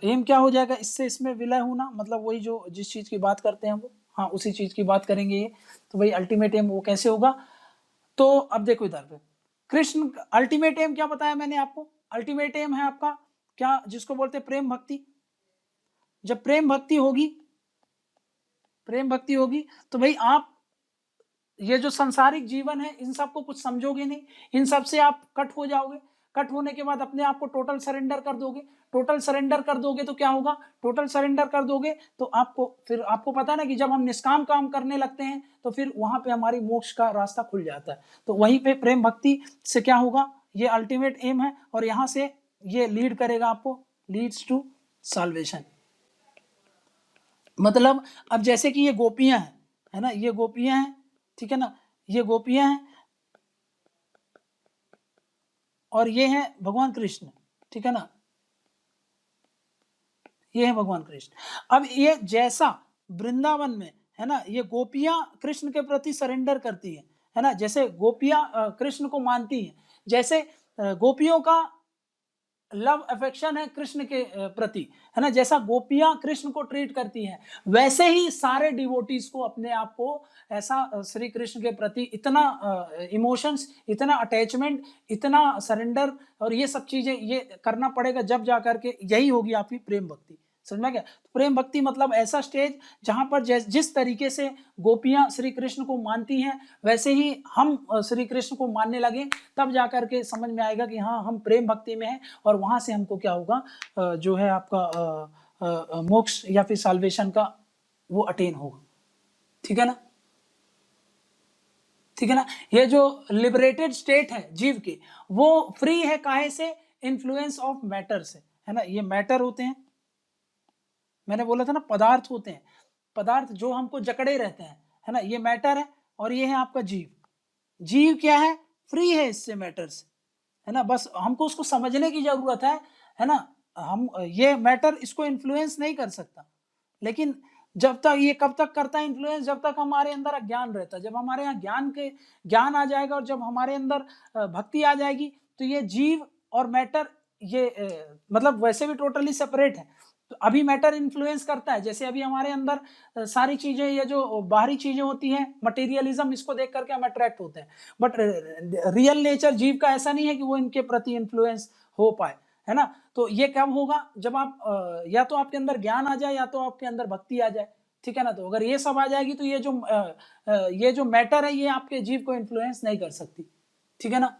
एम, क्या हो जाएगा इससे, इसमें विलय होना, मतलब वही जो जिस चीज की बात करते हैं वो, हाँ उसी चीज की बात करेंगे ये। तो वही अल्टीमेट एम वो कैसे होगा। तो अब देखो इधर पे, कृष्ण अल्टीमेट एम क्या बताया मैंने आपको, अल्टीमेट एम है आपका क्या, जिसको बोलते हैं प्रेम भक्ति। जब प्रेम भक्ति होगी तो भाई आप ये जो सांसारिक जीवन है इन सबको कुछ समझोगे नहीं, इन सब से आप कट हो जाओगे। कट होने के बाद अपने आप को टोटल सरेंडर कर दोगे। टोटल सरेंडर कर दोगे तो क्या होगा, टोटल सरेंडर कर दोगे तो आपको फिर आपको पता है ना कि जब हम निष्काम काम करने लगते हैं तो फिर वहां पे हमारी मोक्ष का रास्ता खुल जाता है। तो वहीं पे प्रेम भक्ति से क्या होगा, ये अल्टीमेट एम है, और यहां से ये लीड करेगा आपको, लीड्स टू साल्वेशन। मतलब अब जैसे कि ये गोपियां हैं, है ना, ये गोपियां हैं, ठीक है ना, ये गोपियां हैं और ये है भगवान कृष्ण, ठीक है ना, ये है भगवान कृष्ण। अब ये जैसा वृंदावन में, है ना, ये गोपियां कृष्ण के प्रति सरेंडर करती है ना, जैसे गोपियां कृष्ण को मानती हैं, जैसे गोपियों का लव अफेक्शन है कृष्ण के प्रति, है ना, जैसा गोपियां कृष्ण को ट्रीट करती हैं, वैसे ही सारे डिवोटीज को अपने आप को ऐसा श्री कृष्ण के प्रति इतना इमोशंस, इतना अटैचमेंट, इतना सरेंडर और ये सब चीजें ये करना पड़ेगा, जब जाकर के यही होगी आपकी प्रेम भक्ति। समझ में गया? तो प्रेम भक्ति मतलब ऐसा स्टेज जहां पर जिस तरीके से गोपियां श्री कृष्ण को मानती हैं वैसे ही हम श्री कृष्ण को मानने लगे, तब जाकर के समझ में आएगा कि हाँ हम प्रेम भक्ति में हैं, और वहां से हमको क्या होगा, जो है आपका मोक्ष या फिर साल्वेशन का वो अटेन होगा। ठीक है ना? ठीक है ना? ये जो लिबरेटेड स्टेट है जीव की, वो फ्री है काहे से? इन्फ्लुएंस ऑफ मैटर से, है ना? ये मैटर होते हैं, मैंने बोला था ना पदार्थ होते हैं, पदार्थ जो हमको जकड़े रहते हैं, है ना? ये मैटर है, और ये है आपका जीव। जीव क्या है? फ्री है इससे, मैटर से, है ना? बस हमको उसको समझने की जरूरत है ना? हम ये मैटर इसको इन्फ्लुएंस नहीं कर सकता, लेकिन जब तक ये कब तक करता है इन्फ्लुएंस? जब तक हमारे अंदर अज्ञान रहता है। जब हमारे यहाँ ज्ञान आ जाएगा और जब हमारे अंदर भक्ति आ जाएगी, तो ये जीव और मैटर ये मतलब वैसे भी टोटली सेपरेट है। तो अभी मैटर इन्फ्लुएंस करता है, जैसे अभी हमारे अंदर सारी चीजें, ये जो बाहरी चीजें होती हैं, मटेरियलिज्म, इसको देख करके हम अट्रैक्ट होते हैं, बट रियल नेचर जीव का ऐसा नहीं है कि वो इनके प्रति इन्फ्लुएंस हो पाए, है ना? तो ये कब होगा? जब आप या तो आपके अंदर ज्ञान आ जाए या तो आपके अंदर भक्ति आ जाए। ठीक है ना? तो अगर ये सब आ जाएगी तो ये जो मैटर है ये आपके जीव को इन्फ्लुएंस नहीं कर सकती। ठीक है ना?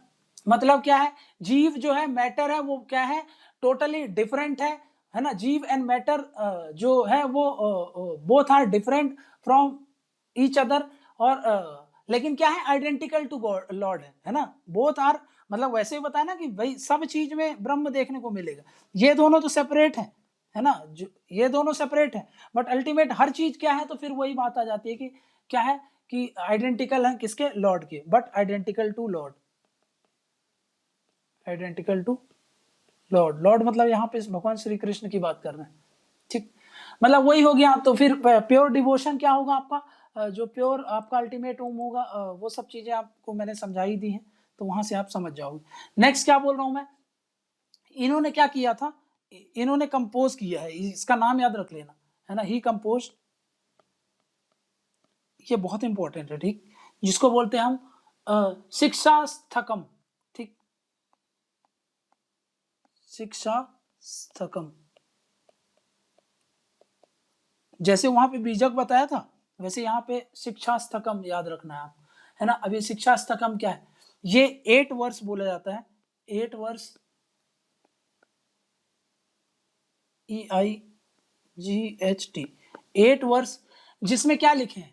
मतलब क्या है? जीव जो है, मैटर है, वो क्या है? टोटली डिफरेंट है ना? जीव एंड मैटर जो है वो both are different from each other, और लेकिन क्या है? आइडेंटिकल टू गॉड, लॉर्ड, है ना? बोथ आर, मतलब वैसे ही बताया ना कि भाई सब चीज में ब्रह्म देखने को मिलेगा। ये दोनों तो सेपरेट है ना? ये दोनों सेपरेट है, बट अल्टीमेट हर चीज क्या है? तो फिर वही बात आ जाती है कि क्या है कि आइडेंटिकल है किसके? लॉर्ड के, but identical to lord, identical to lord. Lord मतलब यहाँ पे भगवान श्री कृष्ण की बात कर रहे हैं। ठीक, मतलब वही हो गया। तो फिर प्योर डिवोशन क्या होगा आपका? जो प्योर आपका अल्टीमेट ओम होगा, वो सब चीजें आपको मैंने समझाई दी हैं, तो वहां से आप समझ जाओगे। नेक्स्ट क्या बोल रहा हूं मैं? इन्होंने क्या किया था? इन्होंने कंपोज किया है, इसका नाम याद रख लेना, है ना? ही कंपोज, ये बहुत इंपॉर्टेंट है, ठीक, जिसको बोलते हैं हम शिक्षा स्थकम। ठीक, शिक्षा स्थकम, जैसे वहां पे बीजक बताया था वैसे यहाँ पे शिक्षा स्थकम याद रखना है आप, है ना? अभी शिक्षा स्थकम क्या है? ये 8 वर्ष बोला जाता है, 8 वर्ष, EIGHT, 8 वर्ष, जिसमें क्या लिखे हैं?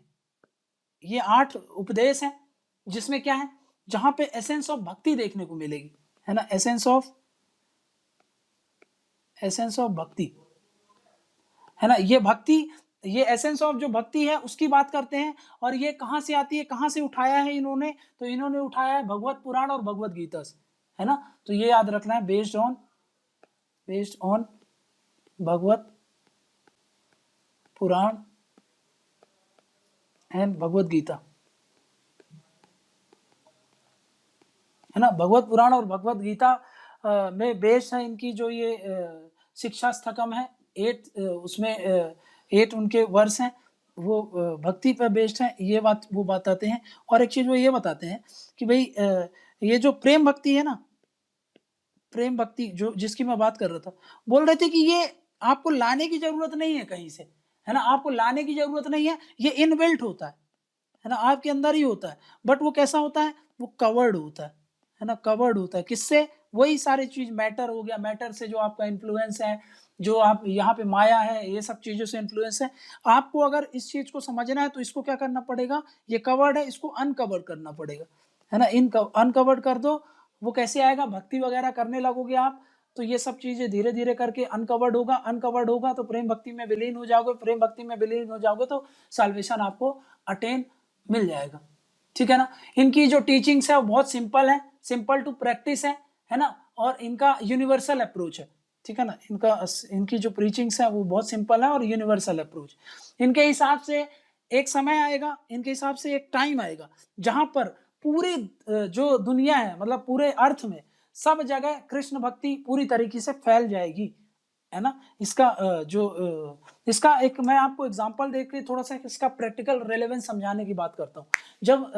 ये 8 उपदेश हैं, जिसमें क्या है? जहां पे एसेंस ऑफ भक्ति देखने को मिलेगी, है ना? एसेंस ऑफ भक्ति, है ना? ये भक्ति, ये एसेंस ऑफ जो भक्ति है उसकी बात करते हैं। और ये कहां से आती है, कहां से उठाया है इन्होंने? तो इन्होंने उठाया है भगवत पुराण और भगवत गीता से, है ना? तो ये याद रखना है, based on Bhagavat Purana and Bhagavat Gita, है ना? भगवत पुराण और भगवत गीता में बेस्ड है इनकी जो ये शिक्षा स्थकम है। 8 उसमें 8 उनके वर्ष हैं, वो भक्ति पर बेस्ड है, ये बात वो बताते हैं। और एक चीज वो ये बताते हैं कि भाई ये जो प्रेम भक्ति है ना, प्रेम भक्ति जो जिसकी मैं बात कर रहा था, बोल रहे थे कि ये आपको लाने की जरूरत नहीं है कहीं से, है ना? आपको लाने की जरूरत नहीं है, ये इनबिल्ट होता है ना? आपके अंदर ही होता है। बट वो कैसा होता है? वो कवर्ड होता है ना? कवर्ड होता है किससे? वही सारी चीज, मैटर हो गया, मैटर से जो आपका इन्फ्लुएंस है, जो आप यहाँ पे माया है, ये सब चीजों से इन्फ्लुएंस है। आपको अगर इस चीज को समझना है तो इसको क्या करना पड़ेगा? ये कवर्ड है, इसको अनकवर करना पड़ेगा, है ना? अनकवर्ड कर दो। वो कैसे आएगा? भक्ति वगैरह करने लगोगे आप, तो ये सब चीजें धीरे धीरे करके अनकवर्ड होगा तो प्रेम भक्ति में विलीन हो जाओगे, प्रेम भक्ति में विलीन हो जाओगे तो साल्वेशन आपको अटेन मिल जाएगा। ठीक है ना? इनकी जो टीचिंग्स है वो बहुत सिंपल है, सिंपल टू प्रैक्टिस है ना? और इनका यूनिवर्सल अप्रोच है। ठीक है ना? इनकी जो प्रीचिंग्स है वो बहुत सिंपल है और यूनिवर्सल अप्रोच। इनके हिसाब से एक समय आएगा, इनके हिसाब से एक टाइम आएगा जहां पर पूरी जो दुनिया है, मतलब पूरे अर्थ में सब जगह कृष्ण भक्ति पूरी तरीके से फैल जाएगी, है ना? इसका एक मैं आपको एग्जांपल देख के थोड़ा सा इसका प्रैक्टिकल रेलेवेंस समझाने की बात करता हूँ। जब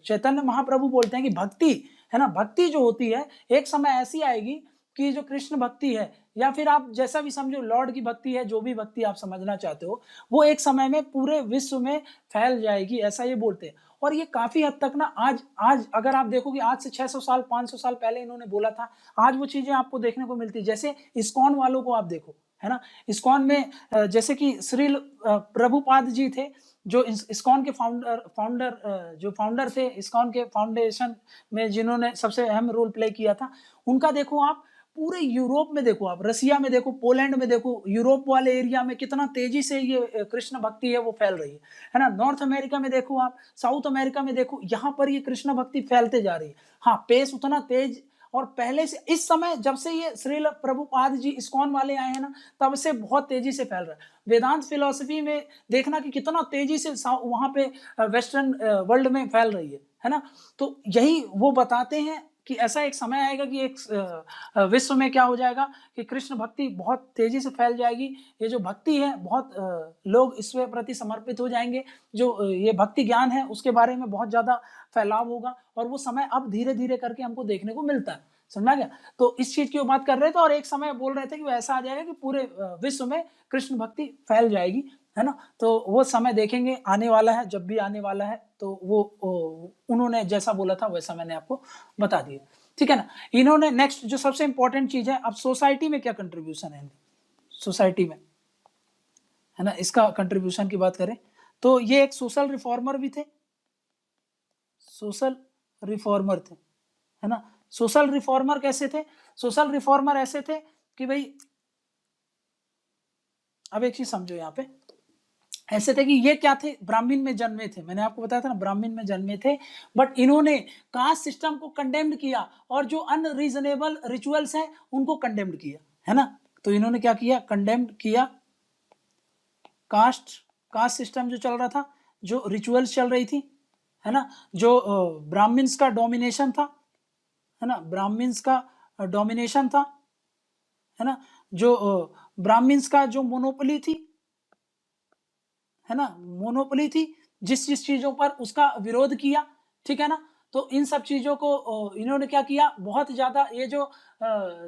चैतन्य महाप्रभु बोलते हैं कि भक्ति, है ना, भक्ति जो होती है एक समय ऐसी आएगी की जो कृष्ण भक्ति है, या फिर आप जैसा भी समझो लॉर्ड की भक्ति है, जो भी भक्ति आप समझना चाहते हो, वो एक समय में पूरे विश्व में फैल जाएगी, ऐसा ये बोलते हैं। और ये काफी हद तक ना आज आज अगर आप देखोगे, आज से 600 साल 500 साल पहले इन्होंने बोला था, आज वो चीजें आपको देखने को मिलती है। जैसे इस्कॉन वालों को आप देखो, है ना, इस्कॉन में जैसे कि श्री प्रभुपाद जी थे, जो इस्कॉन के जो फाउंडर थे इस्कॉन के फाउंडेशन में, जिन्होंने सबसे अहम रोल प्ले किया था, उनका देखो आप, पूरे यूरोप में देखो, आप रसिया में देखो, पोलैंड में देखो, यूरोप वाले एरिया में कितना तेजी से ये कृष्ण भक्ति है वो फैल रही है ना। नॉर्थ अमेरिका में देखो आप, साउथ अमेरिका में देखो, यहाँ पर ये कृष्ण भक्ति फैलते जा रही है। हाँ, पेस उतना तेज, और पहले से इस समय जब से ये श्रील प्रभुपाद जी इस्कॉन वाले आए हैं ना, तब से बहुत तेजी से फैल रहा है। वेदांत फिलॉसफी में देखना कि कितना तेजी से वहां पे वेस्टर्न वर्ल्ड में फैल रही है ना। तो यही वो बताते हैं कि ऐसा एक समय आएगा कि एक विश्व में क्या हो जाएगा कि कृष्ण भक्ति बहुत तेजी से फैल जाएगी। ये जो भक्ति है, बहुत लोग इसके प्रति समर्पित हो जाएंगे। जो ये भक्ति ज्ञान है उसके बारे में बहुत ज्यादा फैलाव होगा, और वो समय अब धीरे धीरे करके हमको देखने को मिलता है। समझा गया? तो इस चीज की बात कर रहे थे, और एक समय बोल रहे थे कि वो ऐसा आ जाएगा कि पूरे विश्व में कृष्ण भक्ति फैल जाएगी, है ना। तो वो समय देखेंगे, आने वाला है, जब भी आने वाला है, तो वो उन्होंने जैसा बोला था वैसा मैंने आपको बता दिया, ठीक है ना। इन्होंने नेक्स्ट जो सबसे इंपॉर्टेंट चीज है, अब सोसाइटी में क्या कंट्रीब्यूशन है, सोसाइटी में, है ना, इसका कंट्रीब्यूशन की बात करें तो ये एक सोशल रिफॉर्मर भी थे, सोशल रिफॉर्मर थे, है ना। सोशल रिफॉर्मर कैसे थे? सोशल रिफॉर्मर ऐसे थे कि भाई, अब एक चीज समझो यहाँ पे, ऐसे थे कि ये क्या थे, ब्राह्मण में जन्मे थे, मैंने आपको बताया था ना, ब्राह्मण में जन्मे थे, बट इन्होंने कास्ट सिस्टम को कंडेम्ड किया, और जो अनरीजनेबल रिचुअल्स हैं उनको कंडेम्ड किया, है ना। तो इन्होंने क्या किया? कंडेम्ड किया कास्ट सिस्टम जो चल रहा था, जो रिचुअल्स चल रही थी, है ना, जो ब्राह्मण्स का डोमिनेशन था, है ना, ब्राह्मण्स का डोमिनेशन था, है ना, जो ब्राह्मण्स का जो मोनोपोली थी, है ना, मोनोपोली थी, जिस जिस चीजों पर उसका विरोध किया, ठीक है ना। तो इन सब चीजों को इन्होंने क्या किया, बहुत ज्यादा, ये जो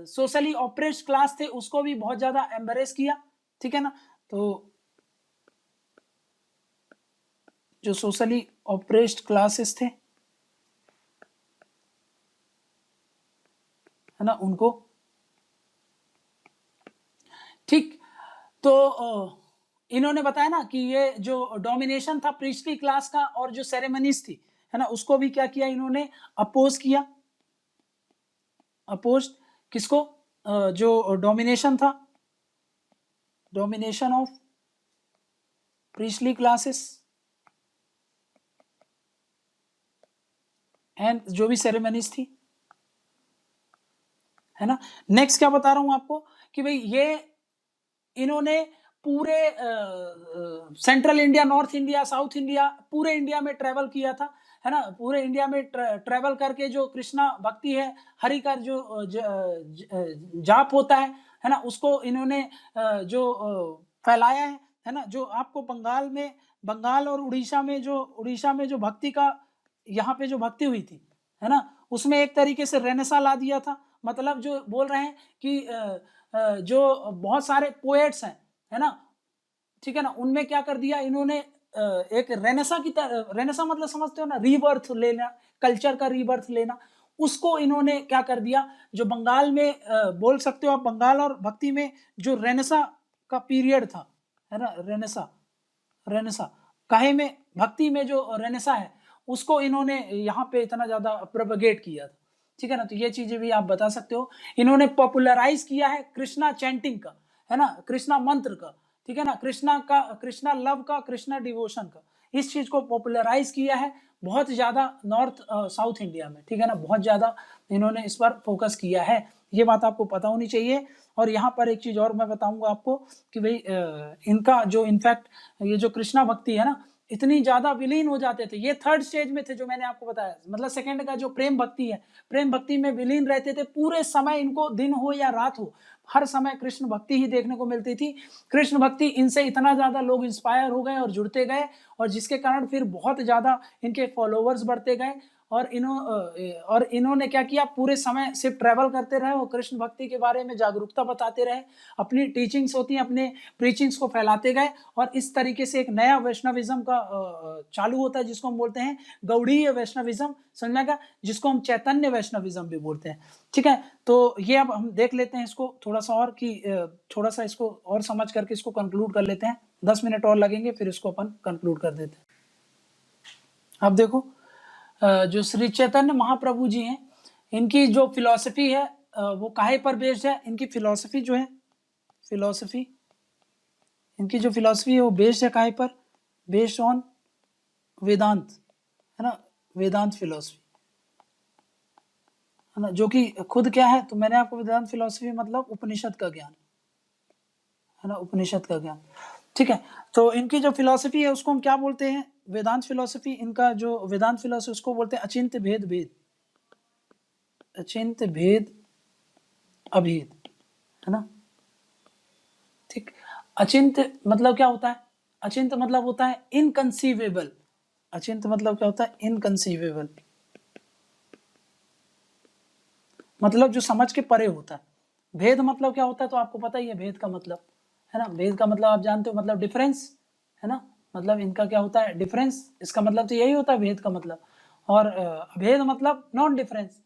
सोशली ऑप्रेस्ड क्लास थे उसको भी बहुत ज्यादा एम्बरेस किया, ठीक है ना। तो जो सोशली ऑप्रेस्ड क्लासेस थे, है ना, उनको, ठीक। तो इन्होंने बताया ना कि ये जो डोमिनेशन था प्रीस्टली क्लास का, और जो सेरेमनीज थी, है ना, उसको भी क्या किया इन्होंने, अपोज किया। अपोज किसको? जो डोमिनेशन था, domination of priestly classes and जो भी सेरेमनीज थी, है ना। नेक्स्ट क्या बता रहा हूं आपको कि भाई, ये इन्होंने पूरे central India, north India, south India, पूरे इंडिया में ट्रेवल किया था, है ना। पूरे इंडिया में ट्रेवल करके जो कृष्णा भक्ति है, हरि का जो जाप होता है ना, उसको इन्होंने जो फैलाया है ना। जो आपको बंगाल में, बंगाल और उड़ीसा में जो भक्ति का, यहाँ पे जो भक्ति हुई थी, है ना, उसमें एक तरीके से रेनेसा ला दिया था। मतलब जो बोल रहे हैं कि जो बहुत सारे पोएट्स हैं, है ना, ठीक है ना, उनमें क्या कर दिया इन्होंने, एक रेनेसा की तरह, रेनेसा मतलब समझते हो ना, रीबर्थ लेना, कल्चर का रीबर्थ लेना, उसको इन्होंने क्या कर दिया। जो बंगाल में बोल सकते हो आप, बंगाल और भक्ति में जो रेनेसा का पीरियड था, है ना, रेनेसा, रेनेसा काहे में, भक्ति में जो रेनेसा है, उसको इन्होंने यहाँ पे इतना ज्यादा प्रोपगेट किया था, ठीक है ना। तो ये चीजें भी आप बता सकते हो। इन्होंने पॉपुलराइज किया है कृष्णा चैंटिंग का, है ना, कृष्णा मंत्र का, ठीक है ना, कृष्णा का, कृष्णा लव का, कृष्णा डिवोशन का, इस चीज को पॉपुलराइज किया है बहुत ज्यादा नॉर्थ साउथ इंडिया में, ठीक है ना। बहुत ज्यादा इन्होंने इस पर फोकस किया है, ये बात आपको पता होनी चाहिए। और यहाँ पर एक चीज और मैं बताऊंगा आपको कि भाई, इनका जो इनफैक्ट ये जो कृष्णा भक्ति है ना, इतनी ज्यादा विलीन हो जाते थे, ये थर्ड स्टेज में थे जो मैंने आपको बताया, मतलब सेकंड का जो प्रेम भक्ति है, प्रेम भक्ति में विलीन रहते थे पूरे समय, इनको दिन हो या रात हो, हर समय कृष्ण भक्ति ही देखने को मिलती थी। कृष्ण भक्ति, इनसे इतना ज्यादा लोग इंस्पायर हो गए और जुड़ते गए, और जिसके कारण फिर बहुत ज्यादा इनके फॉलोवर्स बढ़ते गए, और इन्होंने क्या किया, पूरे समय सिर्फ ट्रैवल करते रहे और कृष्ण भक्ति के बारे में जागरूकता बताते रहे, अपनी टीचिंग्स होती हैं, अपने प्रीचिंग्स को फैलाते गए, और इस तरीके से एक नया वैष्णविज्म का चालू होता है, जिसको हम बोलते हैं गौड़ीय वैष्णविज्म, समझ का, जिसको हम चैतन्य वैष्णविज्म भी बोलते हैं। ठीक है, तो ये अब हम देख लेते हैं इसको थोड़ा सा और, कि थोड़ा सा इसको और समझ करके इसको कंक्लूड कर लेते हैं। 10 मिनट और लगेंगे, फिर इसको अपन कंक्लूड कर देते हैं। अब देखो, जो श्री चैतन्य महाप्रभु जी हैं, इनकी जो फिलॉसफी है वो काहे पर बेस्ड है। इनकी फिलॉसफी जो है, इनकी जो फिलॉसफी है वो बेस्ड है काहे पर, बेस्ड ऑन वेदांत, है ना, वेदांत फिलॉसफी, है ना, जो कि खुद क्या है, तो मैंने आपको वेदांत फिलॉसफी मतलब उपनिषद का ज्ञान, है ना, उपनिषद का ज्ञान। ठीक है, तो इनकी जो फिलॉसफी है उसको हम क्या बोलते हैं, वेदांत फिलॉसफी। इनका जो वेदांत फिलॉसफी उसको बोलते हैं अचिंत्य भेद भेद, अचिंत्य भेद अभेद, है ना। ठीक, अचिंत्य मतलब क्या होता है, अचिंत्य मतलब होता है इनकंसीवेबल, अचिंत्य मतलब क्या होता है, इनकंसीवेबल, मतलब जो समझ के परे होता है। भेद मतलब क्या होता है, तो आपको पता ही है भेद का मतलब, है ना, भेद का मतलब आप जानते हो, मतलब डिफरेंस, है ना, मतलब इनका क्या होता है, डिफरेंस, इसका मतलब तो यही होता है भेद का मतलब, और भेद मतलब नॉन डिफरेंस।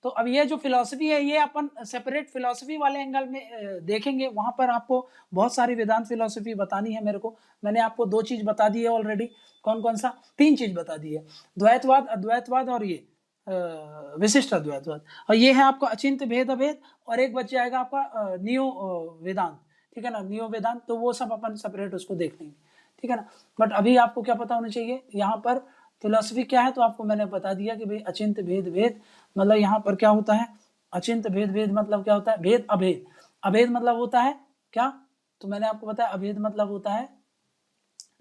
तो अब ये जो फिलॉसफी है, ये अपन सेपरेट फिलॉसफी वाले एंगल में देखेंगे, वहां पर आपको बहुत सारी वेदांत फिलॉसफी बतानी है मेरे को। मैंने आपको 2 चीज बता दी है ऑलरेडी, कौन कौन सा, 3 चीज बता दी है, द्वैतवाद, अद्वैतवाद और ये विशिष्ट अद्वैतवाद, और ये है आपका अचिंत्य भेद अभेद, और एक बच जाएगा आपका नियो वेदांत, ठीक है ना, नियो वेदांत। तो वो सब अपन सेपरेट उसको देख लेंगे, ठीक है ना। बट अभी आपको क्या पता होना चाहिए, यहाँ पर फिलोसफी क्या है, तो आपको मैंने बता दिया कि भाई अचिंत्य भेद भेद मतलब यहाँ पर क्या होता है, अचिंत्य भेद भेद मतलब क्या होता है, भेद अभेद, अभेद मतलब होता है क्या, तो मैंने आपको बताया अभेद मतलब होता है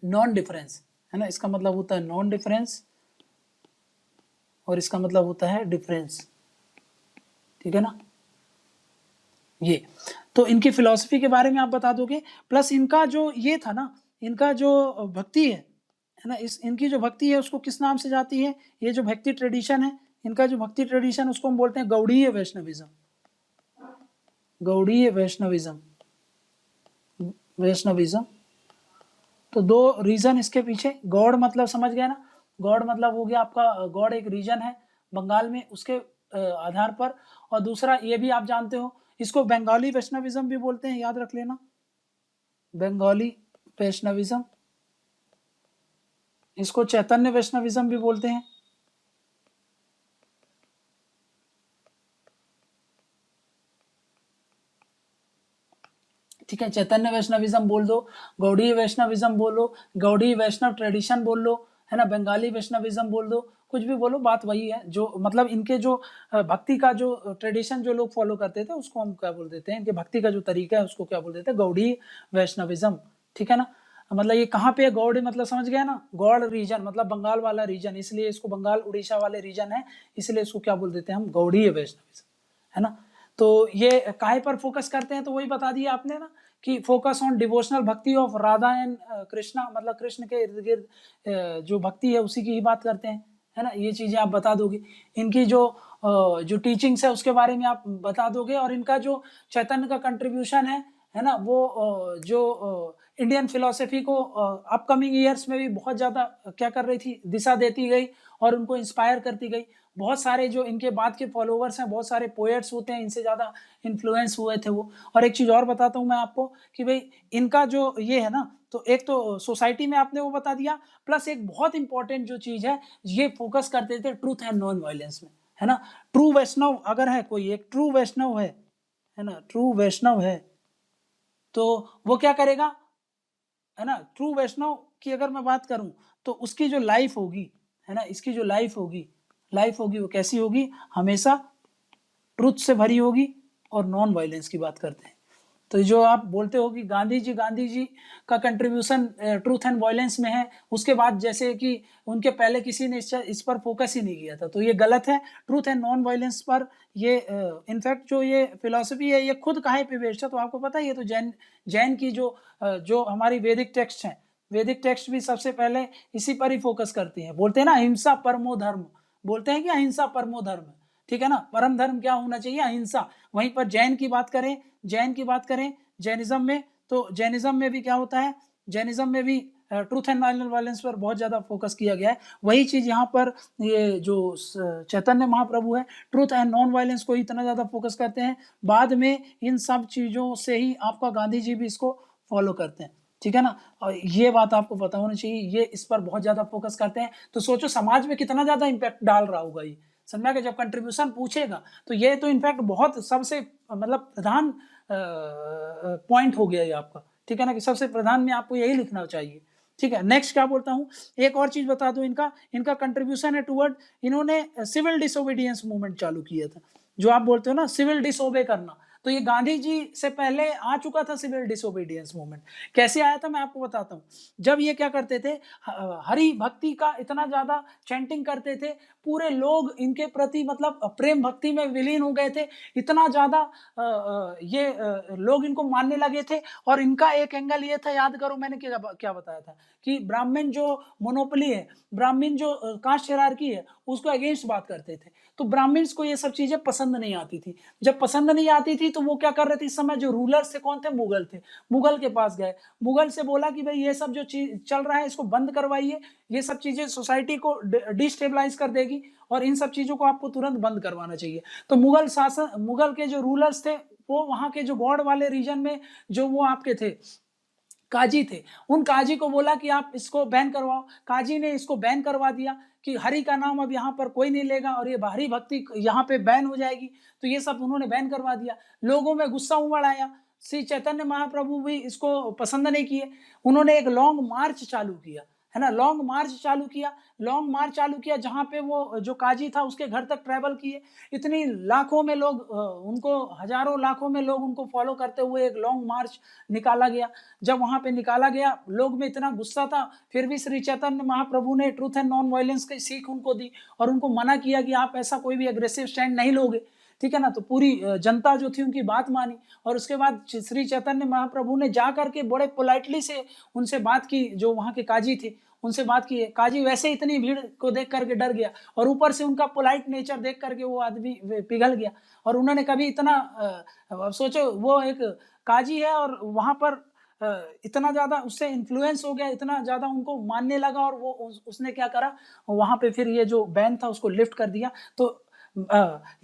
नॉन डिफरेंस, है ना, इसका मतलब होता है नॉन डिफरेंस, और इसका मतलब होता है डिफरेंस, ठीक है ना। ये तो इनकी फिलॉसफी के बारे में आप बता दोगे, प्लस इनका जो ये था ना, इनका जो भक्ति है ना, इस इनकी जो भक्ति है उसको किस नाम से जाती है, ये जो भक्ति ट्रेडिशन है, इनका जो भक्ति ट्रेडिशन उसको हम बोलते हैं Gaudiya Vaishnavism, Gaudiya Vaishnavism, Vaishnavism. तो 2 रीजन इसके पीछे, गौड़ मतलब समझ गया ना, गौड़ मतलब हो गया आपका, गौड़ एक रीजन है बंगाल में, उसके आधार पर, और दूसरा ये भी आप जानते हो, इसको बंगाली वैष्णविज्म भी बोलते हैं, याद रख लेना, बंगाली वैष्णविज्म, इसको चैतन्य वैष्णविज्म भी बोलते हैं। ठीक है, चैतन्य वैष्णविज्म बोल दो, गौड़ीय वैष्णविज्म बोलो, गौड़ीय वैष्णव ट्रेडिशन बोल लो, है ना, बंगाली वैष्णविज्म बोल दो, कुछ भी बोलो, बात वही है। जो मतलब इनके जो भक्ति का जो ट्रेडिशन जो लोग फॉलो करते थे उसको हम क्या बोल देते हैं, इनके भक्ति का जो तरीका है उसको क्या बोल देते हैं, गौड़ीय वैष्णविज्म, ठीक है ना। मतलब ये कहाँ पे है, गौड़ मतलब समझ गया ना, गौड़ रीजन मतलब बंगाल वाला रीजन, इसलिए इसको बंगाल उड़ीसा वाले रीजन है, इसलिए इसको क्या बोल देते हैं हम, गौड़ीय वैष्णविज्म, है ना। तो ये काहे पर फोकस करते हैं, तो वही बता दिया आपने ना, कि फोकस ऑन डिवोशनल भक्ति ऑफ राधा एंड कृष्णा, मतलब कृष्ण के इर्द गिर्द जो भक्ति है उसी की ही बात करते हैं, है ना। ये चीजें आप बता दोगे, इनकी जो टीचिंग्स है उसके बारे में आप बता दोगे, और इनका जो चैतन्य का कंट्रीब्यूशन है ना, वो जो इंडियन फिलोसफी को अपकमिंग ईयर्स में भी बहुत ज़्यादा क्या कर रही थी, दिशा देती गई और उनको इंस्पायर करती गई। बहुत सारे जो इनके बाद के फॉलोवर्स हैं, बहुत सारे पोएट्स होते हैं, इनसे ज़्यादा इन्फ्लुएंस हुए थे वो। और एक चीज़ और बताता हूँ मैं आपको कि भाई इनका जो ये है ना, तो एक तो सोसाइटी में आपने वो बता दिया, प्लस एक बहुत इंपॉर्टेंट जो चीज़ है, ये फोकस करते थे ट्रूथ एंड नॉन वायलेंस में, है ना। ट्रू वैष्णव अगर है कोई, एक ट्रू वैष्णव है ना, ट्रू वैष्णव है, तो वो क्या करेगा, है ना, ट्रू वैष्णव की अगर मैं बात करूं, तो उसकी जो लाइफ होगी, है ना, इसकी जो लाइफ होगी वो कैसी होगी, हमेशा ट्रुथ से भरी होगी, और नॉन वायलेंस की बात करते हैं। तो जो आप बोलते हो कि गांधी जी का कंट्रीब्यूशन ट्रूथ एंड वायलेंस में है, उसके बाद जैसे कि उनके पहले किसी ने इस पर फोकस ही नहीं किया था, तो ये गलत है। ट्रूथ एंड नॉन वायलेंस पर ये इनफैक्ट जो ये फिलॉसफी है, ये खुद कहाँ पे बेस्ड है, तो आपको पता है, ये तो जैन की जो हमारी वैदिक टेक्स्ट हैं, वैदिक टेक्स्ट भी सबसे पहले इसी पर ही फोकस करती हैं। बोलते हैं ना, हिंसा परमो धर्म, बोलते हैं कि अहिंसा परमो धर्म, ठीक है ना, परम धर्म क्या होना चाहिए, अहिंसा। वहीं पर जैन की बात करें, जैनिज्म में, तो जैनिज्म में भी क्या होता है, जैनिज्म में भी ट्रूथ एंड नॉन वायलेंस पर बहुत ज़्यादा फोकस किया गया है। वही चीज़ यहाँ पर ये जो चैतन्य महाप्रभु है, ट्रूथ एंड नॉन वायलेंस को इतना ज़्यादा फोकस करते हैं। बाद में इन सब चीज़ों से ही आपका गांधी जी भी इसको फॉलो करते हैं, ठीक है ना। और ये बात आपको पता होनी चाहिए, ये इस पर बहुत ज़्यादा फोकस करते हैं। तो सोचो समाज में कितना ज़्यादा इम्पैक्ट डाल रहा होगा ये। समझा कि जब कंट्रीब्यूशन पूछेगा तो ये तो इनफैक्ट बहुत सबसे मतलब प्रधान पॉइंट हो गया ये आपका, ठीक है ना, कि सबसे प्रधान में आपको यही लिखना चाहिए, ठीक है। नेक्स्ट क्या बोलता हूँ, एक और चीज बता दूं, इनका कंट्रीब्यूशन है टुवर्ड, इन्होंने सिविल डिसोबीडियंस मूवमेंट चालू किया था। जो आप बोलते हो ना सिविल डिसोबे करना, तो ये गांधी जी से पहले आ चुका था सिविल डिसोबीडियंस मूवमेंट। कैसे आया था मैं आपको बताता हूँ। जब ये क्या करते थे, हरि भक्ति का इतना ज्यादा चैंटिंग करते थे, पूरे लोग इनके प्रति मतलब प्रेम भक्ति में विलीन हो गए थे, इतना ज्यादा ये लोग इनको मानने लगे थे। और इनका एक एंगल ये था, याद करो मैंने क्या बताया था, कि ब्राह्मण जो मोनोपोली है, ब्राह्मण जो कास्ट हायरार्की है, उसको अगेंस्ट बात करते थे। तो ब्राह्मण्स को ये सब चीजें पसंद नहीं आती थी। जब पसंद नहीं आती थी तो वो क्या कर रहे थे, इस समय जो रूलर्स थे कौन थे, मुगल थे। मुगल के पास गए, मुगल से बोला कि भाई ये सब जो चीज चल रहा है इसको बंद करवाइए, ये सब चीजें सोसाइटी को डिस्टेबलाइज कर देगी और इन सब चीजों को आपको तुरंत बंद करवाना चाहिए। तो मुगल के जो रूलर्स थे, वो वहां के जो गौड़ वाले रीजन में जो वो आपके थे काजी थे, उन काजी को बोला कि आप इसको बैन करवाओ। काजी ने इसको बैन करवा दिया कि हरि का नाम अब यहाँ पर कोई नहीं लेगा और ये बाहरी भक्ति यहाँ पे बैन हो जाएगी। तो ये सब उन्होंने बैन करवा दिया। लोगों में गुस्सा उमड़ आया, श्री चैतन्य महाप्रभु भी इसको पसंद नहीं किए। उन्होंने एक लॉन्ग मार्च चालू किया, है ना, लॉन्ग मार्च चालू किया जहां पे वो जो काजी था उसके घर तक ट्रैवल किए। इतनी लाखों में लोग उनको, हजारों लाखों में लोग उनको फॉलो करते हुए एक लॉन्ग मार्च निकाला गया। जब वहां पे निकाला गया, लोग में इतना गुस्सा था, फिर भी श्री चैतन्य महाप्रभु ने ट्रूथ एंड नॉन वायलेंस की सीख उनको दी और उनको मना किया कि आप ऐसा कोई भी एग्रेसिव स्टैंड नहीं लोगे, ठीक है ना। तो पूरी जनता जो थी उनकी बात मानी और उसके बाद श्री चैतन्य महाप्रभु ने जा करके बड़े पोलाइटली से उनसे बात की, जो वहाँ के काजी थे उनसे बात की। काजी वैसे इतनी भीड़ को देख करके डर गया और ऊपर से उनका पोलाइट नेचर देख करके वो आदमी पिघल गया। और उन्होंने कभी इतना सोचो, वो एक काजी है और वहां पर इतना ज्यादा उससे इन्फ्लुएंस हो गया, इतना ज्यादा उनको मानने लगा और वो उसने क्या करा, वहां पे फिर ये जो बैन था उसको लिफ्ट कर दिया। तो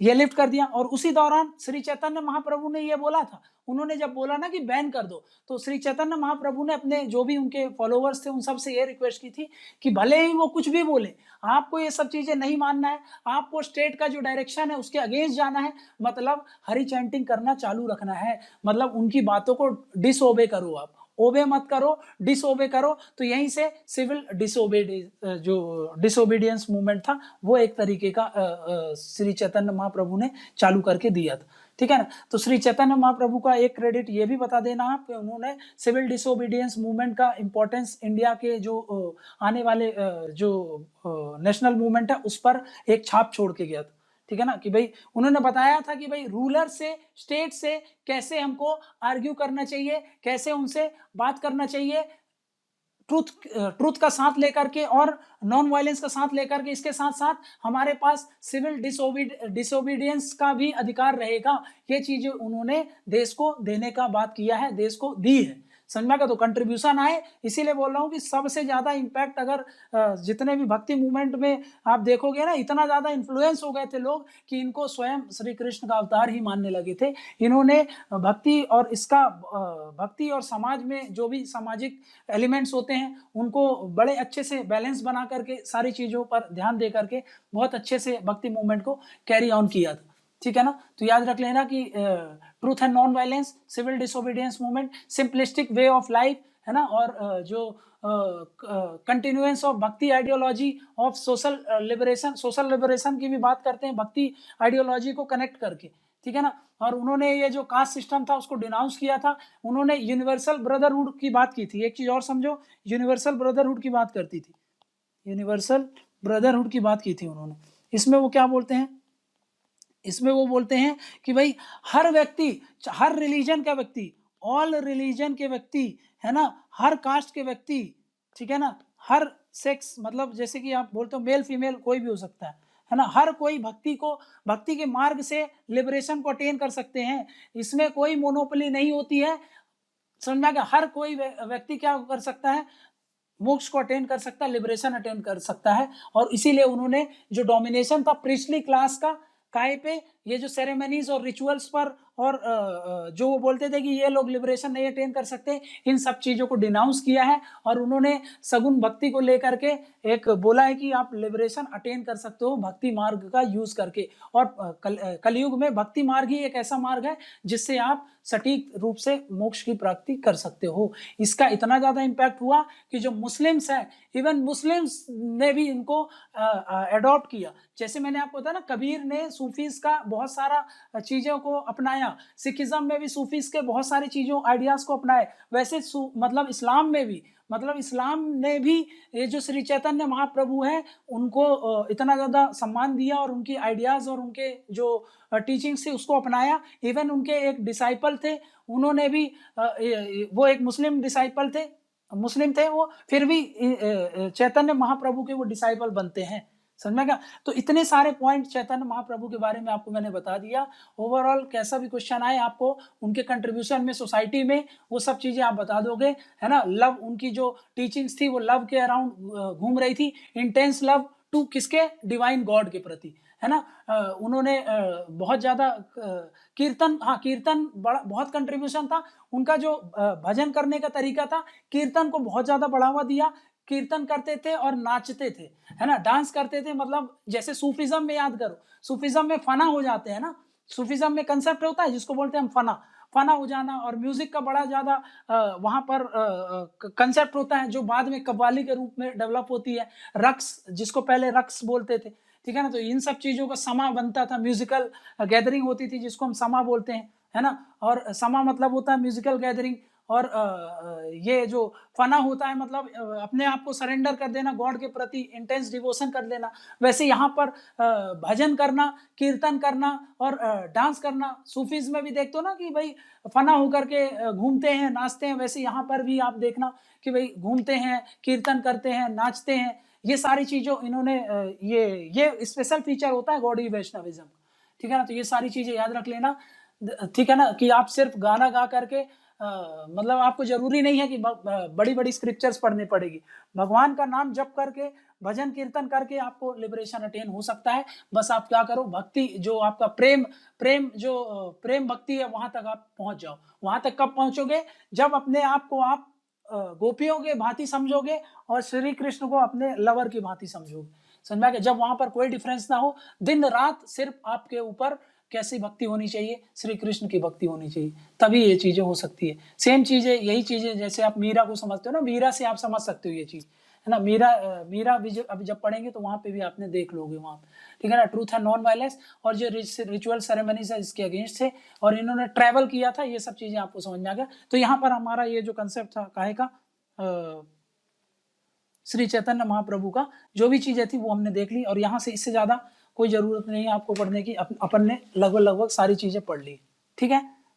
ये लिफ्ट कर दिया और उसी दौरान श्री चैतन्य महाप्रभु ने ये बोला था, उन्होंने जब बोला ना कि बैन कर दो, तो श्री चैतन्य महाप्रभु ने अपने जो भी उनके फॉलोअर्स थे उन सब से ये रिक्वेस्ट की थी कि भले ही वो कुछ भी बोले, आपको ये सब चीजें नहीं मानना है, आपको स्टेट का जो डायरेक्शन है उसके अगेंस्ट जाना है, मतलब हरी चैंटिंग करना चालू रखना है, मतलब उनकी बातों को डिसओबे करो, आप ओबे मत करो, डिसओबे करो। तो यहीं से सिविल डिसोबीडियंस मूवमेंट था वो एक तरीके का श्री चैतन्य महाप्रभु ने चालू करके दिया था, ठीक है ना। तो श्री चैतन्य महाप्रभु का एक क्रेडिट ये भी बता देना आप कि उन्होंने सिविल डिसोबीडियंस मूवमेंट का इंपॉर्टेंस इंडिया के जो आने वाले जो नेशनल मूवमेंट है उस पर एक छाप छोड़ के गया था, ठीक है ना। कि भाई उन्होंने बताया था कि भाई रूलर से, स्टेट से कैसे हमको आर्ग्यू करना चाहिए, कैसे उनसे बात करना चाहिए, ट्रूथ का साथ लेकर के और नॉन वायलेंस का साथ लेकर के, इसके साथ साथ हमारे पास सिविल डिसोबीडियंस का भी अधिकार रहेगा। ये चीजें उन्होंने देश को देने का बात किया है, देश को दी है, समझ का। तो कंट्रीब्यूशन आए, इसीलिए बोल रहा हूँ कि सबसे ज्यादा इंपैक्ट अगर जितने भी भक्ति मूवमेंट में आप देखोगे ना, इतना ज्यादा इन्फ्लुएंस हो गए थे लोग कि इनको स्वयं श्री कृष्ण का अवतार ही मानने लगे थे। इन्होंने भक्ति और इसका भक्ति और समाज में जो भी सामाजिक एलिमेंट्स होते हैं उनको बड़े अच्छे से बैलेंस बना करके, सारी चीजों पर ध्यान दे करके बहुत अच्छे से भक्ति मूवमेंट को कैरी ऑन किया था, ठीक है ना। तो याद रख लेना कि truth and non violence, civil disobedience movement, simplistic way of life, है ना, और जो continuance of bhakti ideology of social liberation की भी बात करते हैं भक्ति आइडियोलॉजी को कनेक्ट करके, ठीक है ना। और उन्होंने ये जो कास्ट सिस्टम था उसको डिनाउंस किया था। उन्होंने यूनिवर्सल ब्रदरहुड की बात की थी। एक चीज और समझो, यूनिवर्सल ब्रदरहुड की बात करती थी, यूनिवर्सल ब्रदरहुड की बात की थी उन्होंने। इसमें वो क्या बोलते हैं, इसमें वो बोलते हैं कि भाई हर व्यक्ति, हर रिलीजन का व्यक्ति, ऑल रिलीजन के व्यक्ति, है ना, हर कास्ट के व्यक्ति, ठीक है ना, हर सेक्स, मतलब जैसे कि आप बोलते हो मेल फीमेल कोई भी हो सकता है है ना। हर कोई भक्ति के मार्ग से लिबरेशन को अटेन कर सकते हैं, इसमें कोई मोनोपोली नहीं होती है, समझ में आ गया। हर कोई व्यक्ति क्या कर सकता है, मोक्ष को अटेन कर सकता है, लिबरेशन अटेन कर सकता है। और इसीलिए उन्होंने जो डोमिनेशन था प्रीस्टली क्लास का काय पे, ये जो सेरेमनीज और रिचुअल्स पर, और जो वो बोलते थे कि ये लोग लिबरेशन नहीं अटेन कर सकते, इन सब चीजों को डिनाउंस किया है। और उन्होंने सगुण भक्ति को लेकर के एक बोला है कि आप लिबरेशन अटेन कर सकते हो भक्ति मार्ग का यूज करके। और कलयुग में भक्ति मार्ग ही एक ऐसा मार्ग है जिससे आप सटीक रूप से मोक्ष की प्राप्ति कर सकते हो। इसका इतना ज्यादा इम्पैक्ट हुआ कि जो मुस्लिम्स हैं, इवन मुस्लिम्स ने भी इनको अडॉप्ट किया। जैसे मैंने आपको बताया ना, कबीर ने सूफीज का बहुत सारा चीजों को अपनाया, सिखिज्म में भी सूफीज के बहुत सारी चीजों आइडियाज को अपनाए। वैसे मतलब इस्लाम में भी, मतलब इस्लाम ने भी ये जो श्री चैतन्य महाप्रभु हैं उनको इतना ज्यादा सम्मान दिया और उनकी आइडियाज और उनके जो टीचिंग्स थी उसको अपनाया। इवन उनके एक डिसाइपल थे, उन्होंने भी वो एक मुस्लिम डिसाइपल थे, मुस्लिम थे वो, फिर भी चैतन्य महाप्रभु के वो डिसाइपल बनते हैं, समझ में क्या। तो इतने सारे पॉइंट चैतन्य महाप्रभु के बारे में आपको मैंने बता दिया। ओवरऑल कैसा भी क्वेश्चन आए आपको उनके कंट्रीब्यूशन में सोसाइटी में, वो सब चीजें आप बता दोगे, है ना। लव, उनकी जो टीचिंग्स थी वो लव के अराउंड घूम रही थी, इंटेंस लव टू किसके, डिवाइन गॉड के प्रति, है ना। उन्होंने बहुत ज्यादा कीर्तन, हाँ कीर्तन बड़ा बहुत कंट्रीब्यूशन था उनका। जो भजन करने का तरीका था, कीर्तन को बहुत ज्यादा बढ़ावा दिया। कीर्तन करते थे और नाचते थे, है ना, डांस करते थे। मतलब जैसे सूफिज्म में याद करो, सूफिज्म में फना हो जाते हैं ना, सूफिज्म में कंसेप्ट होता है जिसको बोलते हैं हम फना हो जाना। और म्यूजिक का बड़ा ज्यादा वहां पर कंसेप्ट होता है जो बाद में कव्वाली के रूप में डेवलप होती है। रक्स, जिसको पहले रक्स बोलते थे, ठीक है ना। तो इन सब चीजों का समा बनता था, म्यूजिकल गैदरिंग होती थी जिसको हम समा बोलते हैं, है ना। और समा मतलब होता है म्यूजिकल गैदरिंग। और ये जो फना होता है मतलब अपने आप को सरेंडर कर देना गॉड के प्रति, इंटेंस डिवोशन कर लेना। वैसे यहाँ पर भजन करना, कीर्तन करना और डांस करना, सूफीज में भी देखते हो ना कि भाई फना होकर के घूमते हैं, नाचते हैं। वैसे यहाँ पर भी आप देखना कि भाई घूमते हैं, कीर्तन करते हैं, नाचते हैं। ये सारी चीजों इन्होंने ये स्पेशल फीचर होता है गौड़ी वैष्णविज्म, ठीक है ना। तो ये सारी चीजें याद रख लेना, ठीक है ना, कि आप सिर्फ गाना गा करके मतलब आपको जरूरी नहीं है कि बड़ी बड़ी स्क्रिप्चर्स पढ़नी पड़ेगी। भगवान का नाम जप करके, भजन कीर्तन करके आपको लिबरेशन अटेन हो सकता है। बस आप क्या करो, भक्ति जो आपका प्रेम भक्ति है वहां तक आप पहुंच जाओ। वहां तक कब पहुंचोगे, जब अपने आप को आप गोपियों के भांति समझोगे और श्री कृष्ण को अपने लवर की भांति समझोगे, समझ में आ गया। जब वहां पर कोई डिफरेंस ना हो, दिन रात सिर्फ आपके ऊपर कैसी भक्ति होनी चाहिए, श्री कृष्ण की भक्ति होनी चाहिए, तभी ये चीजें हो सकती है। सेम चीजें, यही चीजें जैसे आप मीरा को समझते हो ना, मीरा से आप समझ सकते हो ये चीज, है ना। मीरा भी अभी जब पढ़ेंगे तो वहां पे भी आपने देख लोगे वहां, ठीक है ना। ट्रूथ एंड नॉन वायलेंस और जो रिचुअल सेरेमनीज है इसके अगेंस्ट थे, और इन्होंने ट्रैवल किया था, ये सब चीजें आपको समझ में आ गया। तो यहाँ पर हमारा ये जो कंसेप्ट था काहे का, श्री चैतन्य महाप्रभु का जो भी चीजें थी वो हमने देख ली। और यहाँ से इससे ज्यादा कोई जरूरत नहीं है आपको पढ़ने की, अपन ने लगभग सारी चीजें पढ़ ली, ठीक है।